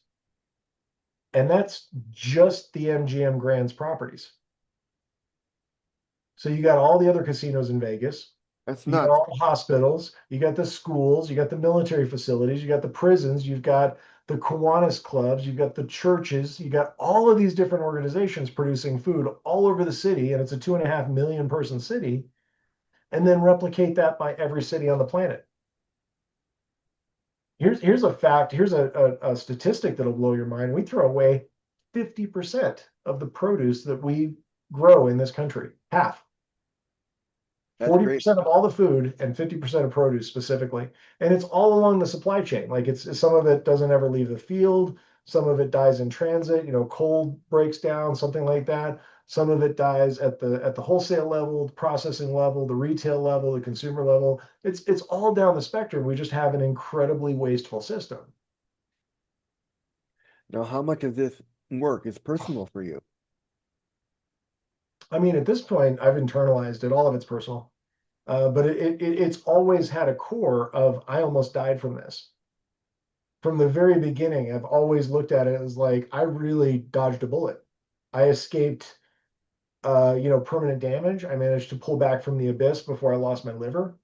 And that's just the MGM Grand's properties. So you got all the other casinos in Vegas. That's You got nuts. all the hospitals, you got the schools, you got the military facilities, you got the prisons, you've got the Kiwanis clubs, you've got the churches, you got all of these different organizations producing food all over the city, and it's a 2.5 million person city, and then replicate that by every city on the planet. Here's a fact, here's a statistic that'll blow your mind. We throw away 50% of the produce that we grow in this country. Half. That's great. 40% of all the food and 50% of produce specifically. And it's all along the supply chain. Like it's some of it doesn't ever leave the field. Some of it dies in transit, cold breaks down, something like that. Some of it dies at the wholesale level, the processing level, the retail level, the consumer level. It's all down the spectrum. We just have an incredibly wasteful system. Now, how much of this work is personal for you? I mean, at this point, I've internalized it. All of it's personal. But it's always had a core of I almost died from this. From the very beginning, I've always looked at it as like I really dodged a bullet. I escaped, permanent damage. I managed to pull back from the abyss before I lost my liver.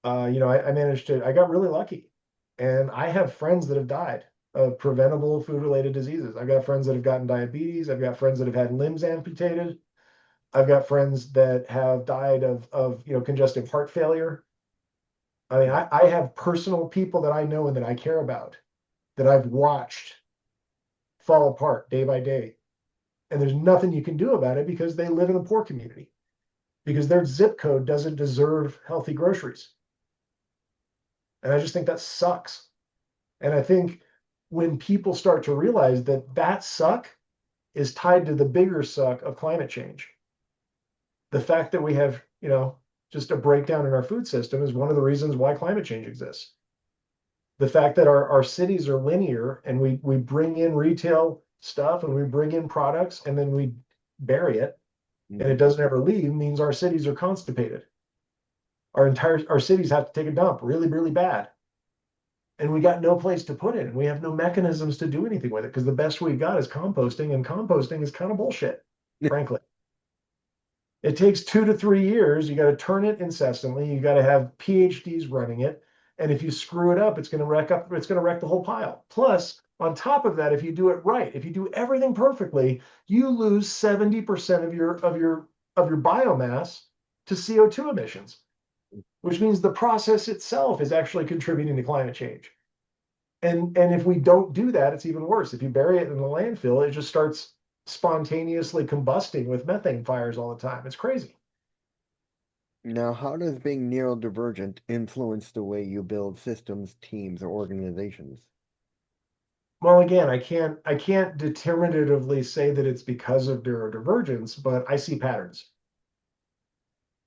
I got really lucky. And I have friends that have died of preventable food-related diseases. I've got friends that have gotten diabetes. I've got friends that have had limbs amputated. I've got friends that have died of congestive heart failure. I mean, I have personal people that I know and that I care about that I've watched fall apart day by day. And there's nothing you can do about it because they live in a poor community, because their zip code doesn't deserve healthy groceries. And I just think that sucks. And I think when people start to realize that that suck is tied to the bigger suck of climate change, the fact that we have, just a breakdown in our food system is one of the reasons why climate change exists. The fact that our cities are linear and we bring in retail stuff and we bring in products and then we bury it and it doesn't ever leave means our cities are constipated. Our cities have to take a dump really, really bad. And we got no place to put it. And we have no mechanisms to do anything with it because the best we've got is composting, and composting is kind of bullshit, frankly. It takes 2 to 3 years. You got to turn it incessantly. You got to have PhDs running it. And if you screw it up, it's going to wreck the whole pile. Plus, on top of that, if you do it right, if you do everything perfectly, you lose 70% of your biomass to CO2 emissions, which means the process itself is actually contributing to climate change. And if we don't do that, it's even worse. If you bury it in the landfill, it just starts spontaneously combusting with methane fires all the time. It's crazy. Now, how does being neurodivergent influence the way you build systems, teams, or organizations? Well, again, I can't determinatively say that it's because of neurodivergence, but I see patterns.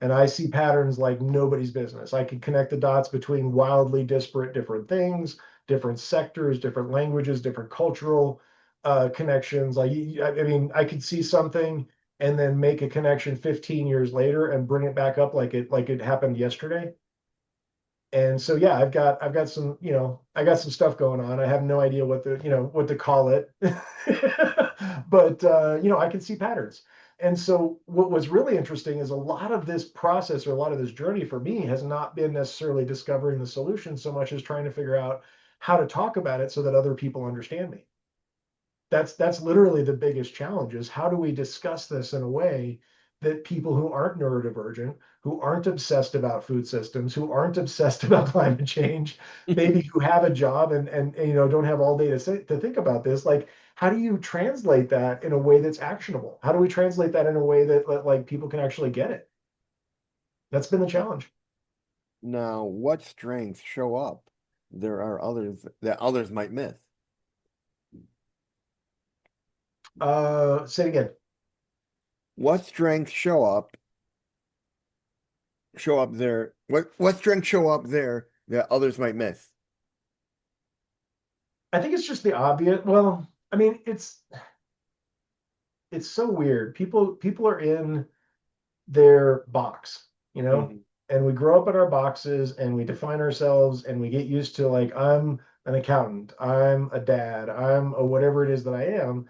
And I see patterns like nobody's business. I can connect the dots between wildly disparate different things, different sectors, different languages, different cultural connections. Like, I mean, I could see something and then make a connection 15 years later and bring it back up like it happened yesterday. And so, yeah, I've got some, I got some stuff going on. I have no idea what to call it, but I can see patterns. And so what was really interesting is a lot of this process or a lot of this journey for me has not been necessarily discovering the solution so much as trying to figure out how to talk about it so that other people understand me. That's literally the biggest challenge, is how do we discuss this in a way that people who aren't neurodivergent, who aren't obsessed about food systems, who aren't obsessed about climate change, maybe who have a job and don't have all day to think about this, like, how do you translate that in a way that's actionable? How do we translate that in a way that like people can actually get it? That's been the challenge. Now, what strengths show up? There are others that others might miss. Say it again. What strengths show up there? What strengths show up there that others might miss? I think it's just the obvious. Well, I mean, it's so weird. People are in their box, Mhm. and we grow up in our boxes and we define ourselves and we get used to, like, I'm an accountant, I'm a dad, I'm a whatever it is that I am.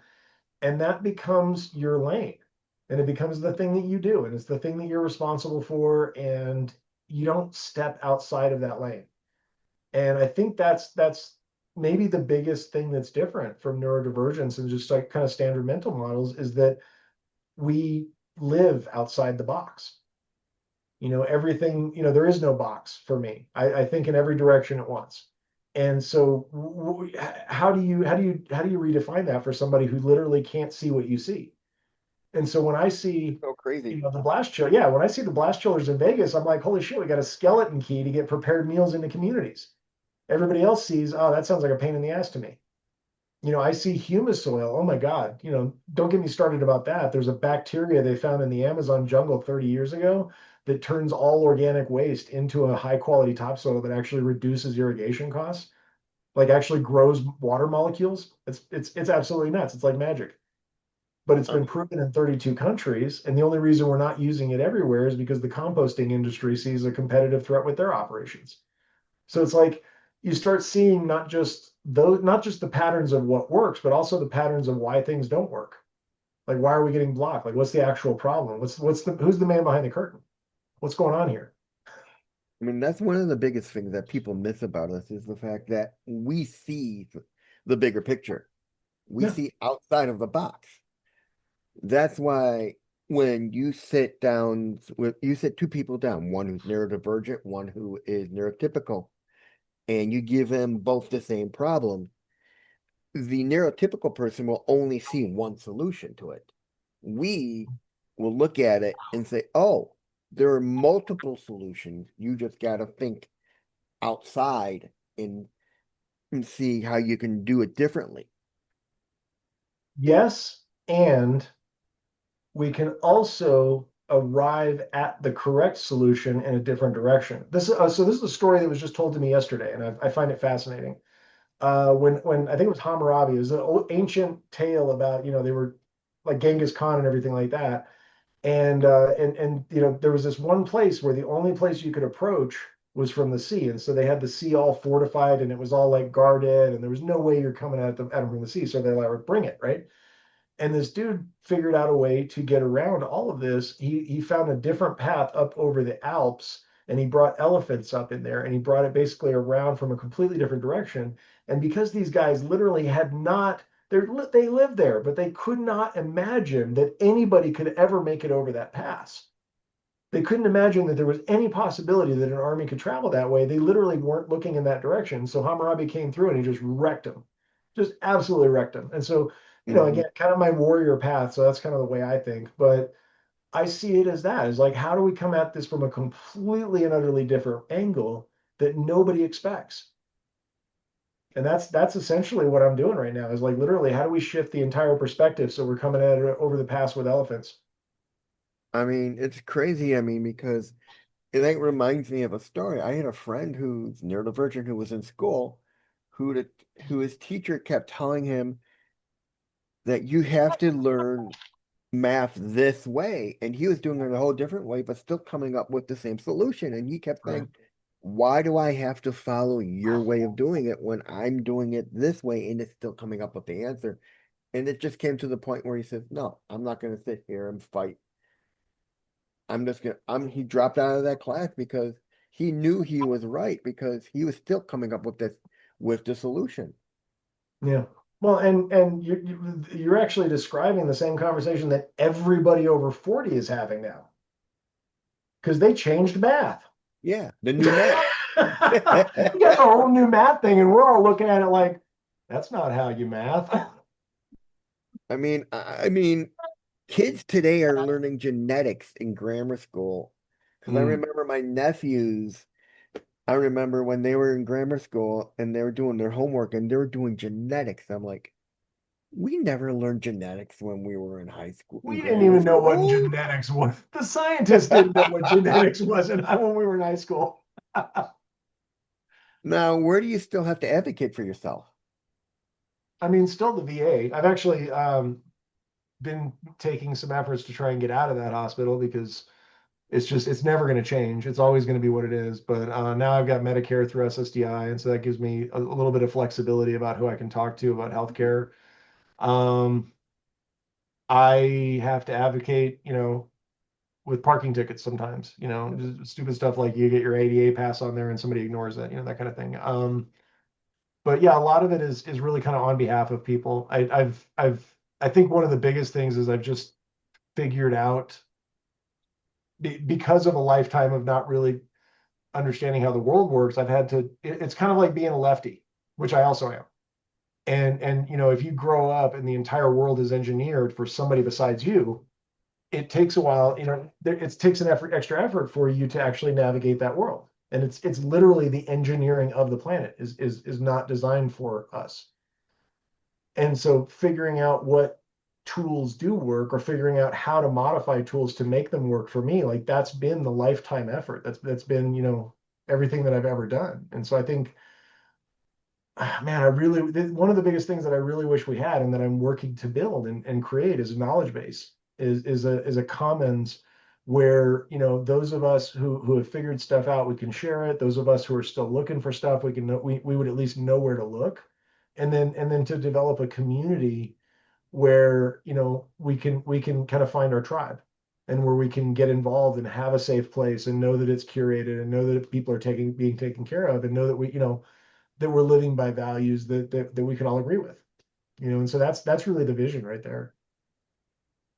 And that becomes your lane, and it becomes the thing that you do, and it's the thing that you're responsible for, and you don't step outside of that lane. And I think that's maybe the biggest thing that's different from neurodivergence and just like kind of standard mental models, is that we live outside the box. Everything, there is no box for me. I think in every direction at once. And so how do you redefine that for somebody who literally can't see what you see? And so when I see, So crazy. the blast chill, yeah, when I see the blast chillers in Vegas, I'm like, holy shit, we got a skeleton key to get prepared meals into communities. Everybody else sees, oh, that sounds like a pain in the ass to me. I see humus soil. Oh my God, don't get me started about that. There's a bacteria they found in the Amazon jungle 30 years ago that turns all organic waste into a high quality topsoil that actually reduces irrigation costs, like actually grows water molecules. It's absolutely nuts. It's like magic. But it's Um, been proven in 32 countries, and the only reason we're not using it everywhere is because the composting industry sees a competitive threat with their operations. So it's like you start seeing not just the patterns of what works, but also the patterns of why things don't work. Like why are we getting blocked? Like what's the actual problem? Who's the man behind the curtain? What's going on here? I mean, that's one of the biggest things that people miss about us is the fact that we see the bigger picture. We Yeah. see outside of the box. That's why when you sit two people down, one who's neurodivergent, one who is neurotypical, and you give them both the same problem, the neurotypical person will only see one solution to it. We will look at it and say, oh, there are multiple solutions. You just got to think outside and see how you can do it differently. Yes, and we can also arrive at the correct solution in a different direction. This is a story that was just told to me yesterday, and I find it fascinating. When I think it was Hammurabi, it was an ancient tale about they were like Genghis Khan and everything like that, and there was this one place where the only place you could approach was from the sea, and so they had the sea all fortified, and it was all like guarded, and there was no way you're coming at them from the sea, so they're like, bring it, right? And this dude figured out a way to get around all of this. He found a different path up over the Alps, and he brought elephants up in there, and he brought it basically around from a completely different direction. And because these guys literally had not they lived there, but they could not imagine that anybody could ever make it over that pass. They couldn't imagine that there was any possibility that an army could travel that way. They literally weren't looking in that direction. So Hammurabi came through and he just wrecked them, just absolutely wrecked them. And so, Mhm. again, kind of my warrior path. So that's kind of the way I think. But I see it as that is like, how do we come at this from a completely and utterly different angle that nobody expects? And that's essentially what I'm doing right now is like literally, how do we shift the entire perspective so we're coming at it over the pass with elephants? I mean, it's crazy. I mean, because it reminds me of a story. I had a friend who's neurodivergent who was in school, who the, who his teacher kept telling him that you have to learn math this way. And he was doing it a whole different way, but still coming up with the same solution. And he kept Right. saying, why do I have to follow your way of doing it when I'm doing it this way and it's still coming up with the answer? And it just came to the point where he says, no, I'm not going to sit here and fight. He dropped out of that class because he knew he was right because he was still coming up with the solution. Yeah. Well, and you're actually describing the same conversation that everybody over 40 is having now because they changed math. Yeah, the We new math. got a whole new math thing, and we're all looking at it like that's not how you math. I mean, kids today are learning genetics in grammar school. Because I Mm. remember my nephews, I remember when they were in grammar school and they were doing their homework and they were doing genetics. I'm like, we never learned genetics when we were in high school, in We didn't grammar even know what school. genetics was. The scientists didn't know what genetics was, and when we were in high school. Now, where do you still have to advocate for yourself? I mean, still the VA. I've actually been taking some efforts to try and get out of that hospital because it's never going to change. It's always going to be what it is. But now I've got Medicare through SSDI, and so that gives me a little bit of flexibility about who I can talk to about healthcare. Um, I have to advocate, with parking tickets sometimes. Just stupid stuff like you get your ADA pass on there and somebody ignores it, that kind of thing. But yeah, a lot of it is really kind of on behalf of people. I think one of the biggest things is I've just figured out because of a lifetime of not really understanding how the world works, I've had to, it's kind of like being a lefty, which I also am. And if you grow up and the entire world is engineered for somebody besides you, it takes a while, it takes an extra effort for you to actually navigate that world. And it's literally the engineering of the planet is not designed for us. And so figuring out what tools do work or figuring out how to modify tools to make them work for me, like that's been the lifetime effort. That's been, everything that I've ever done. And so I think, man, one of the biggest things that I really wish we had and that I'm working to build and create is a knowledge base, is a commons where, those of us who have figured stuff out, we can share it. Those of us who are still looking for stuff, we would at least know where to look. And then to develop a community where, we can kind of find our tribe and where we can get involved and have a safe place and know that it's curated and know that people are being taken care of and know that that we're living by values that we can all agree with, and so that's really the vision right there.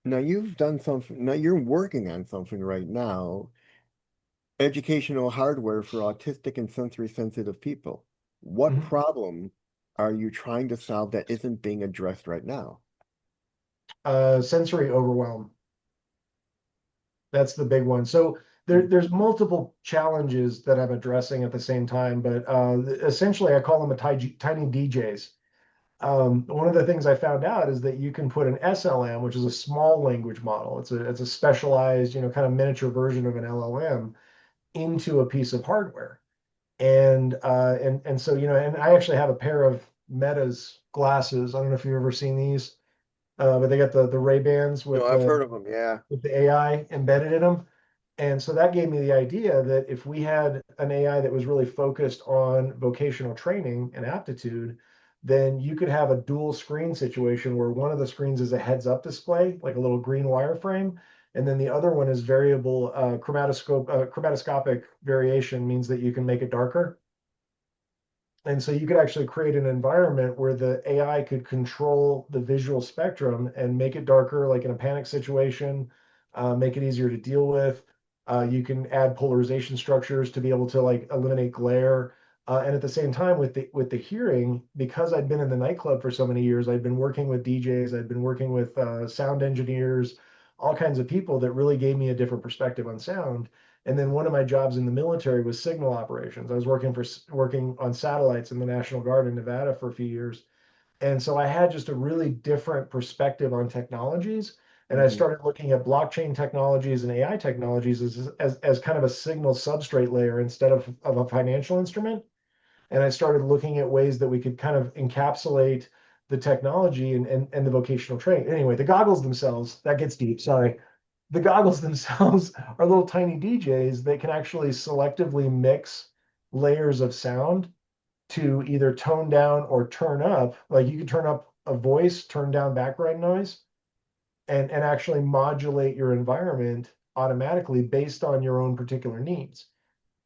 Now you've done something, now you're working on something right now, educational hardware for autistic and sensory sensitive people. What Mhm. problem are you trying to solve that isn't being addressed right now? Sensory overwhelm, that's the big one. So Mm. there's multiple challenges that I'm addressing at the same time, but essentially I call them tiny DJs. One of the things I found out is that you can put an SLM, which is a small language model. It's a specialized, kind of miniature version of an LLM into a piece of hardware. And so, and I actually have a pair of Meta's glasses. I don't know if you've ever seen these, but they got the Ray-Bans No, with I've the heard of them, yeah. AI embedded in them. And so that gave me the idea that if we had an AI that was really focused on vocational training and aptitude, then you could have a dual screen situation where one of the screens is a heads up display, like a little green wireframe, and then the other one is variable chromatoscopic variation means that you can make it darker. And so you could actually create an environment where the AI could control the visual spectrum and make it darker, like in a panic situation, make it easier to deal with. You can add polarization structures to be able to like eliminate glare. And at the same time, with the hearing, because I'd been in the nightclub for so many years, I'd been working with DJs, I'd been working with sound engineers, all kinds of people that really gave me a different perspective on sound. And then one of my jobs in the military was signal operations. I was working on satellites in the National Guard in Nevada for a few years. And so I had just a really different perspective on technologies. And I Hmm. started looking at blockchain technologies and AI technologies as kind of a signal substrate layer instead of a financial instrument. And I started looking at ways that we could kind of encapsulate the technology and the vocational training. Anyway, the goggles themselves, that gets deep, sorry. The goggles themselves are little tiny DJs that can actually selectively mix layers of sound to either tone down or turn up. Like you can turn up a voice, turn down background noise, and actually modulate your environment automatically based on your own particular needs.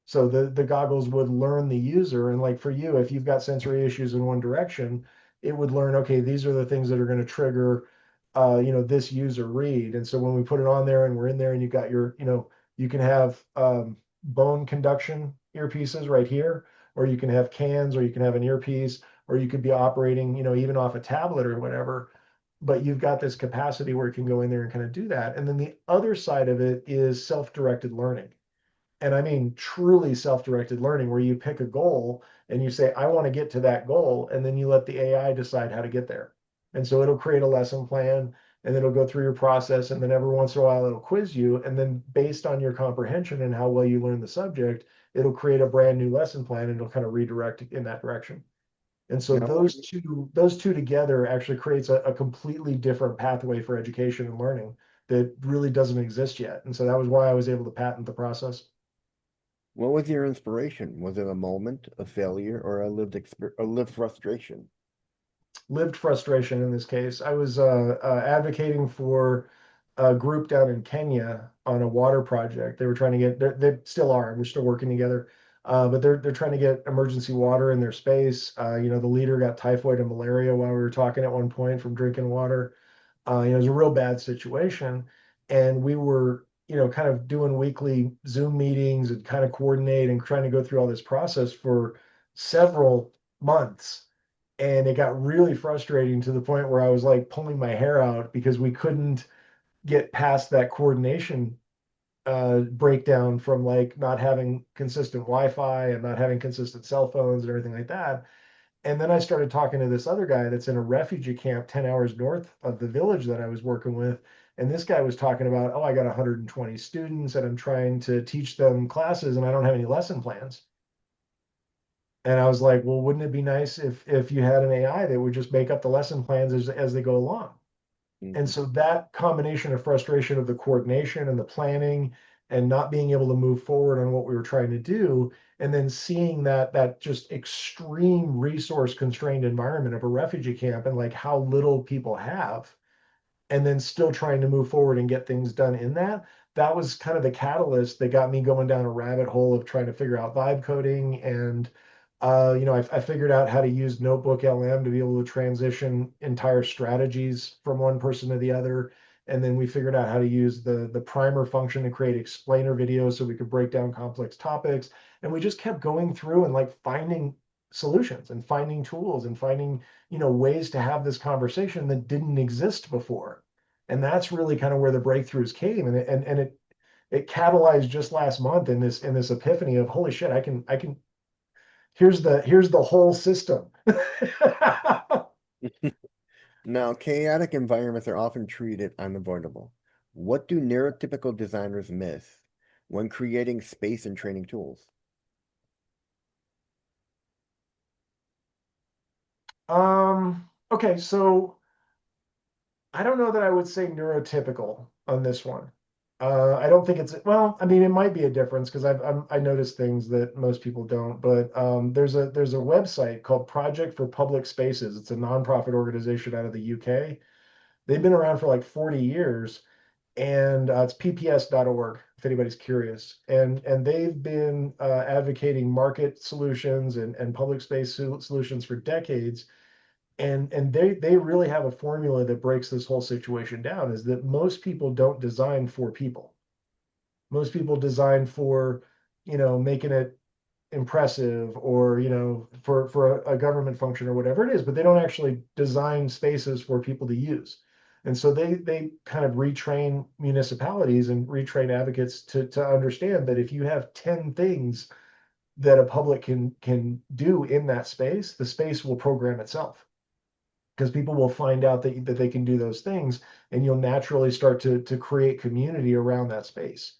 So the goggles would learn the user, and like for you, if you've got sensory issues in one direction, it would learn, okay, these are the things that are going to trigger, this user read. And so when we put it on there and we're in there and you got you can have bone conduction earpieces right here, or you can have cans, or you can have an earpiece, or you could be operating, even off a tablet or whatever. But you've got this capacity where you can go in there and kind of do that. And then the other side of it is self-directed learning, and I mean truly self-directed learning, where you pick a goal and you say, I want to get to that goal, and then you let the AI decide how to get there. And so it'll create a lesson plan, and then it'll go through your process, and then every once in a while it'll quiz you, and then based on your comprehension and how well you learn the subject, it'll create a brand new lesson plan, and it'll kind of redirect in that direction. And so Now, those two together actually creates a completely different pathway for education and learning that really doesn't exist yet. And so that was why I was able to patent the process. what was your inspiration? Was it a moment, a failure, or a lived frustration? Lived frustration in this case. I was advocating for a group down in Kenya on a water project. They were trying to get, they still are, we're still working together, but they're trying to get emergency water in their space. The leader got typhoid and malaria while we were talking at one point from drinking water. It was a real bad situation. And we were kind of doing weekly Zoom meetings and kind of coordinate and trying to go through all this process for several months. And it got really frustrating to the point where I was like pulling my hair out because we couldn't get past that coordination breakdown from like not having consistent Wi-Fi and not having consistent cell phones and everything like that. And then I started talking to this other guy that's in a refugee camp 10 hours north of the village that I was working with. And this guy was talking about, oh, I got 120 students and I'm trying to teach them classes and I don't have any lesson plans. And I was like, well, wouldn't it be nice if you had an AI that would just make up the lesson plans as they go along? And Mhm. so that combination of frustration of the coordination and the planning and not being able to move forward on what we were trying to do, and then seeing that just extreme resource constrained environment of a refugee camp and like how little people have, and then still trying to move forward and get things done in that. That was kind of the catalyst that got me going down a rabbit hole of trying to figure out vibe coding. And I figured out how to use Notebook LM to be able to transition entire strategies from one person to the other. And then we figured out how to use the primer function to create explainer videos so we could break down complex topics. And we just kept going through and like finding solutions and finding tools and finding ways to have this conversation that didn't exist before. And that's really kind of where the breakthroughs came. And it catalyzed just last month in this epiphany of holy shit, I can here's the whole system. Now, chaotic environments are often treated unavoidable. What do neurotypical designers miss when creating space and training tools? Okay, so I don't know that I would say neurotypical on this one. I don't think it's well. I mean, it might be a difference because I noticed things that most people don't. But there's a website called Project for Public Spaces. It's a nonprofit organization out of the UK. They've been around for like 40 years, and it's pps.org if anybody's curious. And they've been advocating market solutions and public space solutions for decades. And they really have a formula that breaks this whole situation down, is that most people don't design for people. Most people design for making it impressive, or for a government function or whatever it is, but they don't actually design spaces for people to use. And so they kind of retrain municipalities and retrain advocates to understand that if you have 10 things that a public can do in that space, the space will program itself, because people will find out that they can do those things, and you'll naturally start to create community around that space.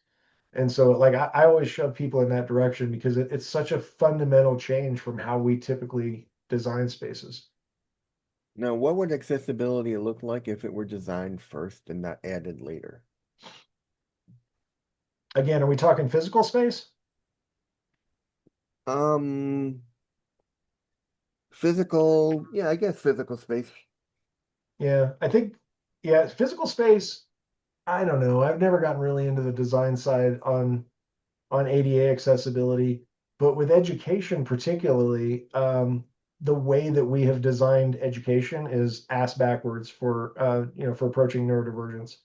And so like I always shove people in that direction because it's such a fundamental change from how we typically design spaces. Now, what would accessibility look like if it were designed first and not added later? Again, are we talking physical space? Um, Physical, yeah, I guess physical space. Yeah, I think, yeah, physical space. I don't know. I've never gotten really into the design side on ADA accessibility, but with education particularly, the way that we have designed education is ass backwards for approaching neurodivergence.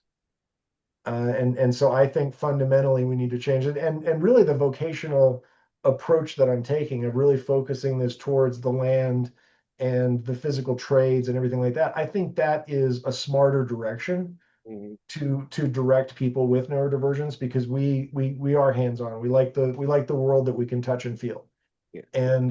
And so I think fundamentally we need to change it. And really the vocational approach that I'm taking of really focusing this towards the land and the physical trades and everything like that, I think that is a smarter direction Mhm. to direct people with neurodivergence, because we are hands-on. We like the world that we can touch and feel. Yeah. And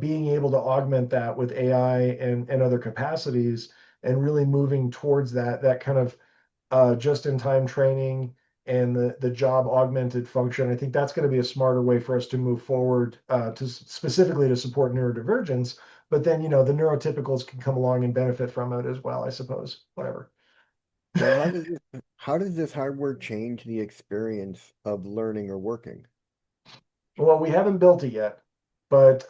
being able to augment that with AI and other capacities, and really moving towards that kind of just-in-time training and the job augmented function. I think that's going to be a smarter way for us to move forward, to specifically to support neurodivergence. But then, the neurotypicals can come along and benefit from it as well, I suppose. Whatever. Now, how does this hardware change the experience of learning or working? Well, we haven't built it yet, but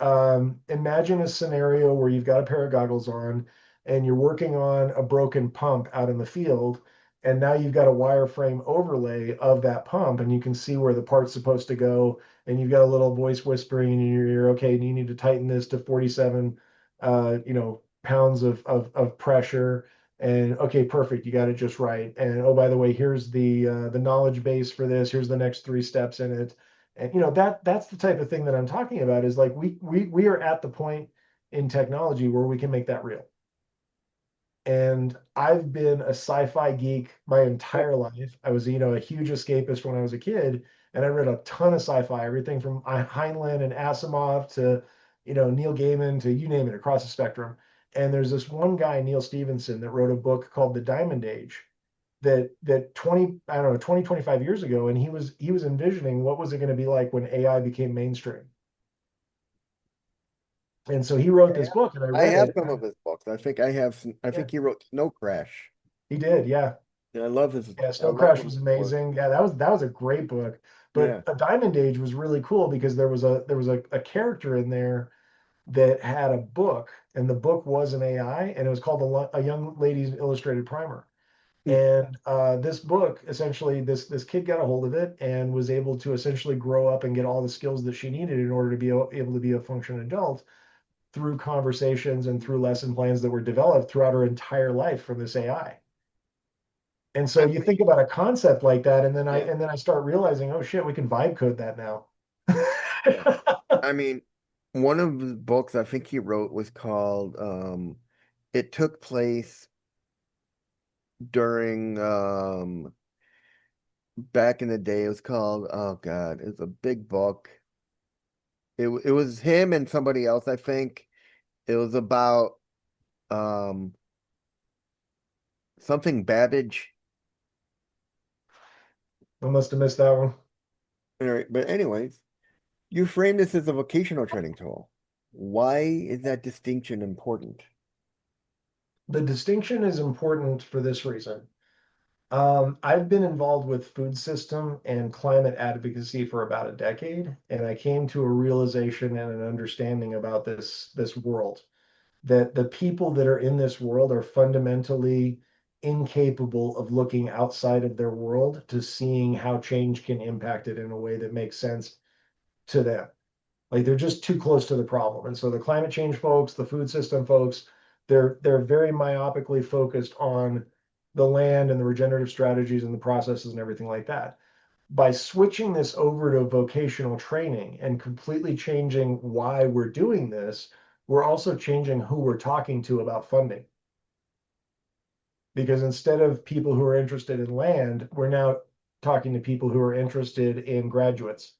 imagine a scenario where you've got a pair of goggles on and you're working on a broken pump out in the field, and now you've got a wireframe overlay of that pump, and you can see where the part's supposed to go, and you've got a little voice whispering in your ear, okay, you need to tighten this to 47, pounds of pressure, And okay, perfect, you got it just right. And oh, by the way, here's the knowledge base for this. Here's the next 3 steps in it. And that's the type of thing that I'm talking about, is like we are at the point in technology where we can make that real. And I've been a sci-fi geek my entire life. I was, a huge escapist when I was a kid, and I read a ton of sci-fi, everything from Heinlein and Asimov to, Neil Gaiman to you name it, across the spectrum. And there's this one guy, Neil Stevenson, that wrote a book called The Diamond Age that 20, I don't know, 20, 25 years ago, and he was envisioning what was it going to be like when AI became mainstream. And so he wrote this book, and I I read have it. some of his books. I think I have some, I Yeah, think he wrote Snow Crash. he did, yeah. And Yeah, I Snow love Crash his was work. amazing. Yeah, that was a great book. But Yeah. A Diamond Age was really cool because there was a character in there that had a book, and the book was an AI, and it was called a Young Lady's Illustrated Primer. And this book, essentially, this kid got a hold of it and was able to essentially grow up and get all the skills that she needed in order to be able to be a functioning adult through conversations and through lesson plans that were developed throughout her entire life from this AI. And so I you think about a concept like that, and then I yeah. and then I start realizing, oh shit, we can vibe code that now. Yeah. I mean, one of the books I think he wrote was called it took place during back in the day. It was called, oh God, it's a big book. It was him and somebody else, I think. It was about um something Babbage. I must have missed that one. All right, but anyways, you frame this as a vocational training tool. Why is that distinction important? The distinction is important for this reason. I've been involved with food system and climate advocacy for about a decade, and I came to a realization and an understanding about this world, that the people that are in this world are fundamentally incapable of looking outside of their world to seeing how change can impact it in a way that makes sense to them. Like they're just too close to the problem. And so the climate change folks, the food system folks, they're very myopically focused on the land and the regenerative strategies and the processes and everything like that. By switching this over to vocational training and completely changing why we're doing this, we're also changing who we're talking to about funding. Because instead of people who are interested in land, we're now talking to people who are interested in graduates,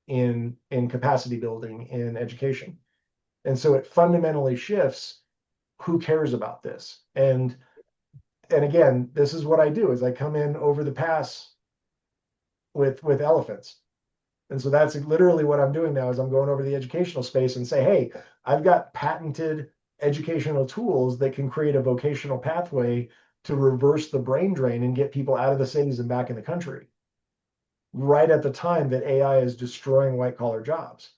in capacity building, in education. And so it fundamentally shifts who cares about this. And again, this is what I do, is I come in over the pass with elephants. And so that's literally what I'm doing now, is I'm going over the educational space and say, hey, I've got patented educational tools that can create a vocational pathway to reverse the brain drain and get people out of the cities and back in the country, right at the time that AI is destroying white collar jobs.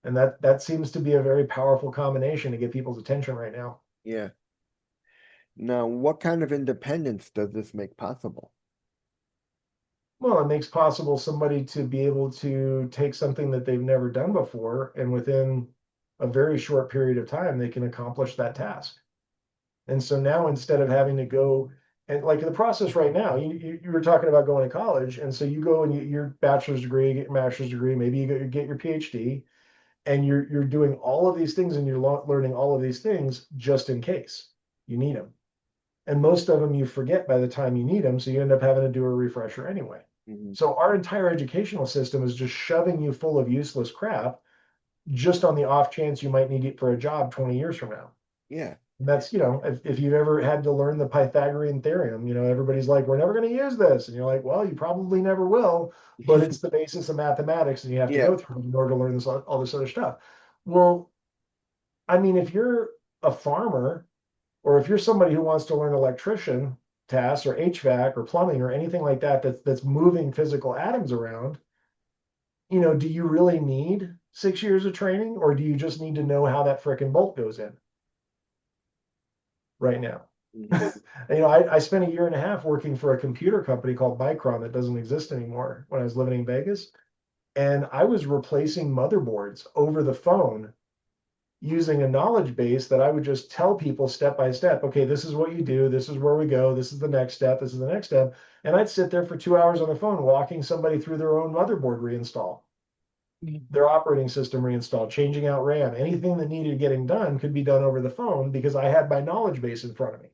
And that seems to be a very powerful combination to get people's attention right now. Yeah. Now, what kind of independence does this make possible? Well, it makes possible somebody to be able to take something that they've never done before, and within a very short period of time, they can accomplish that task. And so now, instead of having to go and like the process right now, you were talking about going to college, and so you go and your bachelor's degree, get your master's degree, maybe you get your PhD, and you're doing all of these things and you're learning all of these things just in case you need them. And most of them you forget by the time you need them, so you end up having to do a refresher anyway. Mhm. So our entire educational system is just shoving you full of useless crap just on the off chance you might need it for a job 20 years from now. Yeah. And that's, if you've ever had to learn the Pythagorean theorem, everybody's like, we're never going to use this. And you're like, well, you probably never will, but it's the basis of mathematics and you have to Yeah. go through it in order to learn all this other stuff. Well, I mean, if you're a farmer, or if you're somebody who wants to learn electrician tasks or HVAC or plumbing or anything like that, that's moving physical atoms around, do you really need 6 years of training, or do you just need to know how that frickin' bolt goes in right now? Mhm. I spent a year and a half working for a computer company called Micron that doesn't exist anymore when I was living in Vegas. And I was replacing motherboards over the phone using a knowledge base that I would just tell people step by step, okay, this is what you do, this is where we go, this is the next step, this is the next step. And I'd sit there for 2 hours on the phone walking somebody through their own motherboard reinstall, their operating system reinstall, changing out RAM. Anything that needed getting done could be done over the phone because I had my knowledge base in front of me.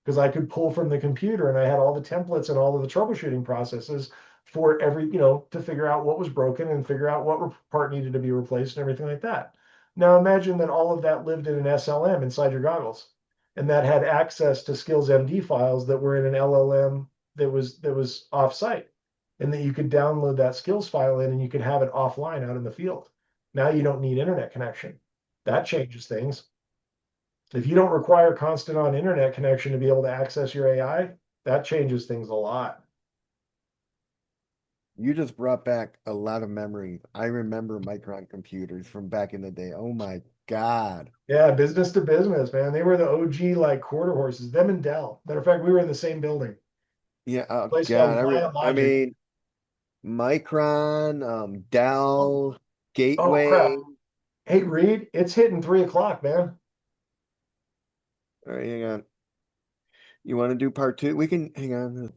Because I could pull from the computer and I had all the templates and all of the troubleshooting processes for every, to figure out what was broken and figure out what part needed to be replaced and everything like that. Now imagine that all of that lived in an SLM inside your goggles, and that had access to skills MD files that were in an LLM that was offsite, and that you could download that skills file in and you could have it offline out in the field. Now you don't need internet connection. That changes things. If you don't require constant on internet connection to be able to access your AI, that changes things a lot. You just brought back a lot of memories. I remember Micron computers from back in the day. Oh my God. Yeah, business to business, man. They were the OG like quarter horses, them and Dell. Matter of fact, we were in the same building. Yeah, oh Place God. called Viant I Logic. mean, Micron, Dell, Oh crap. Gateway. Hey Reed, it's hitting 3 o'clock, man. All right, hang on. You want to do part two? We can hang on.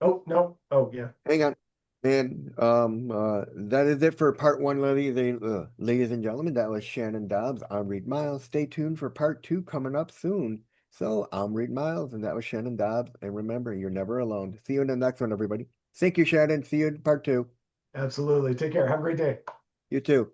Oh no. Oh yeah. Hang on. And that is it for part one, ladies and gentlemen. That was Shannon Dobbs. I'm Reed Miles. Stay tuned for part two coming up soon. So I'm Reed Miles, and that was Shannon Dobbs. And remember, you're never alone. See you in the next one, everybody. Thank you, Shannon. See you in part two. Absolutely. Take care. Have a great day. You too.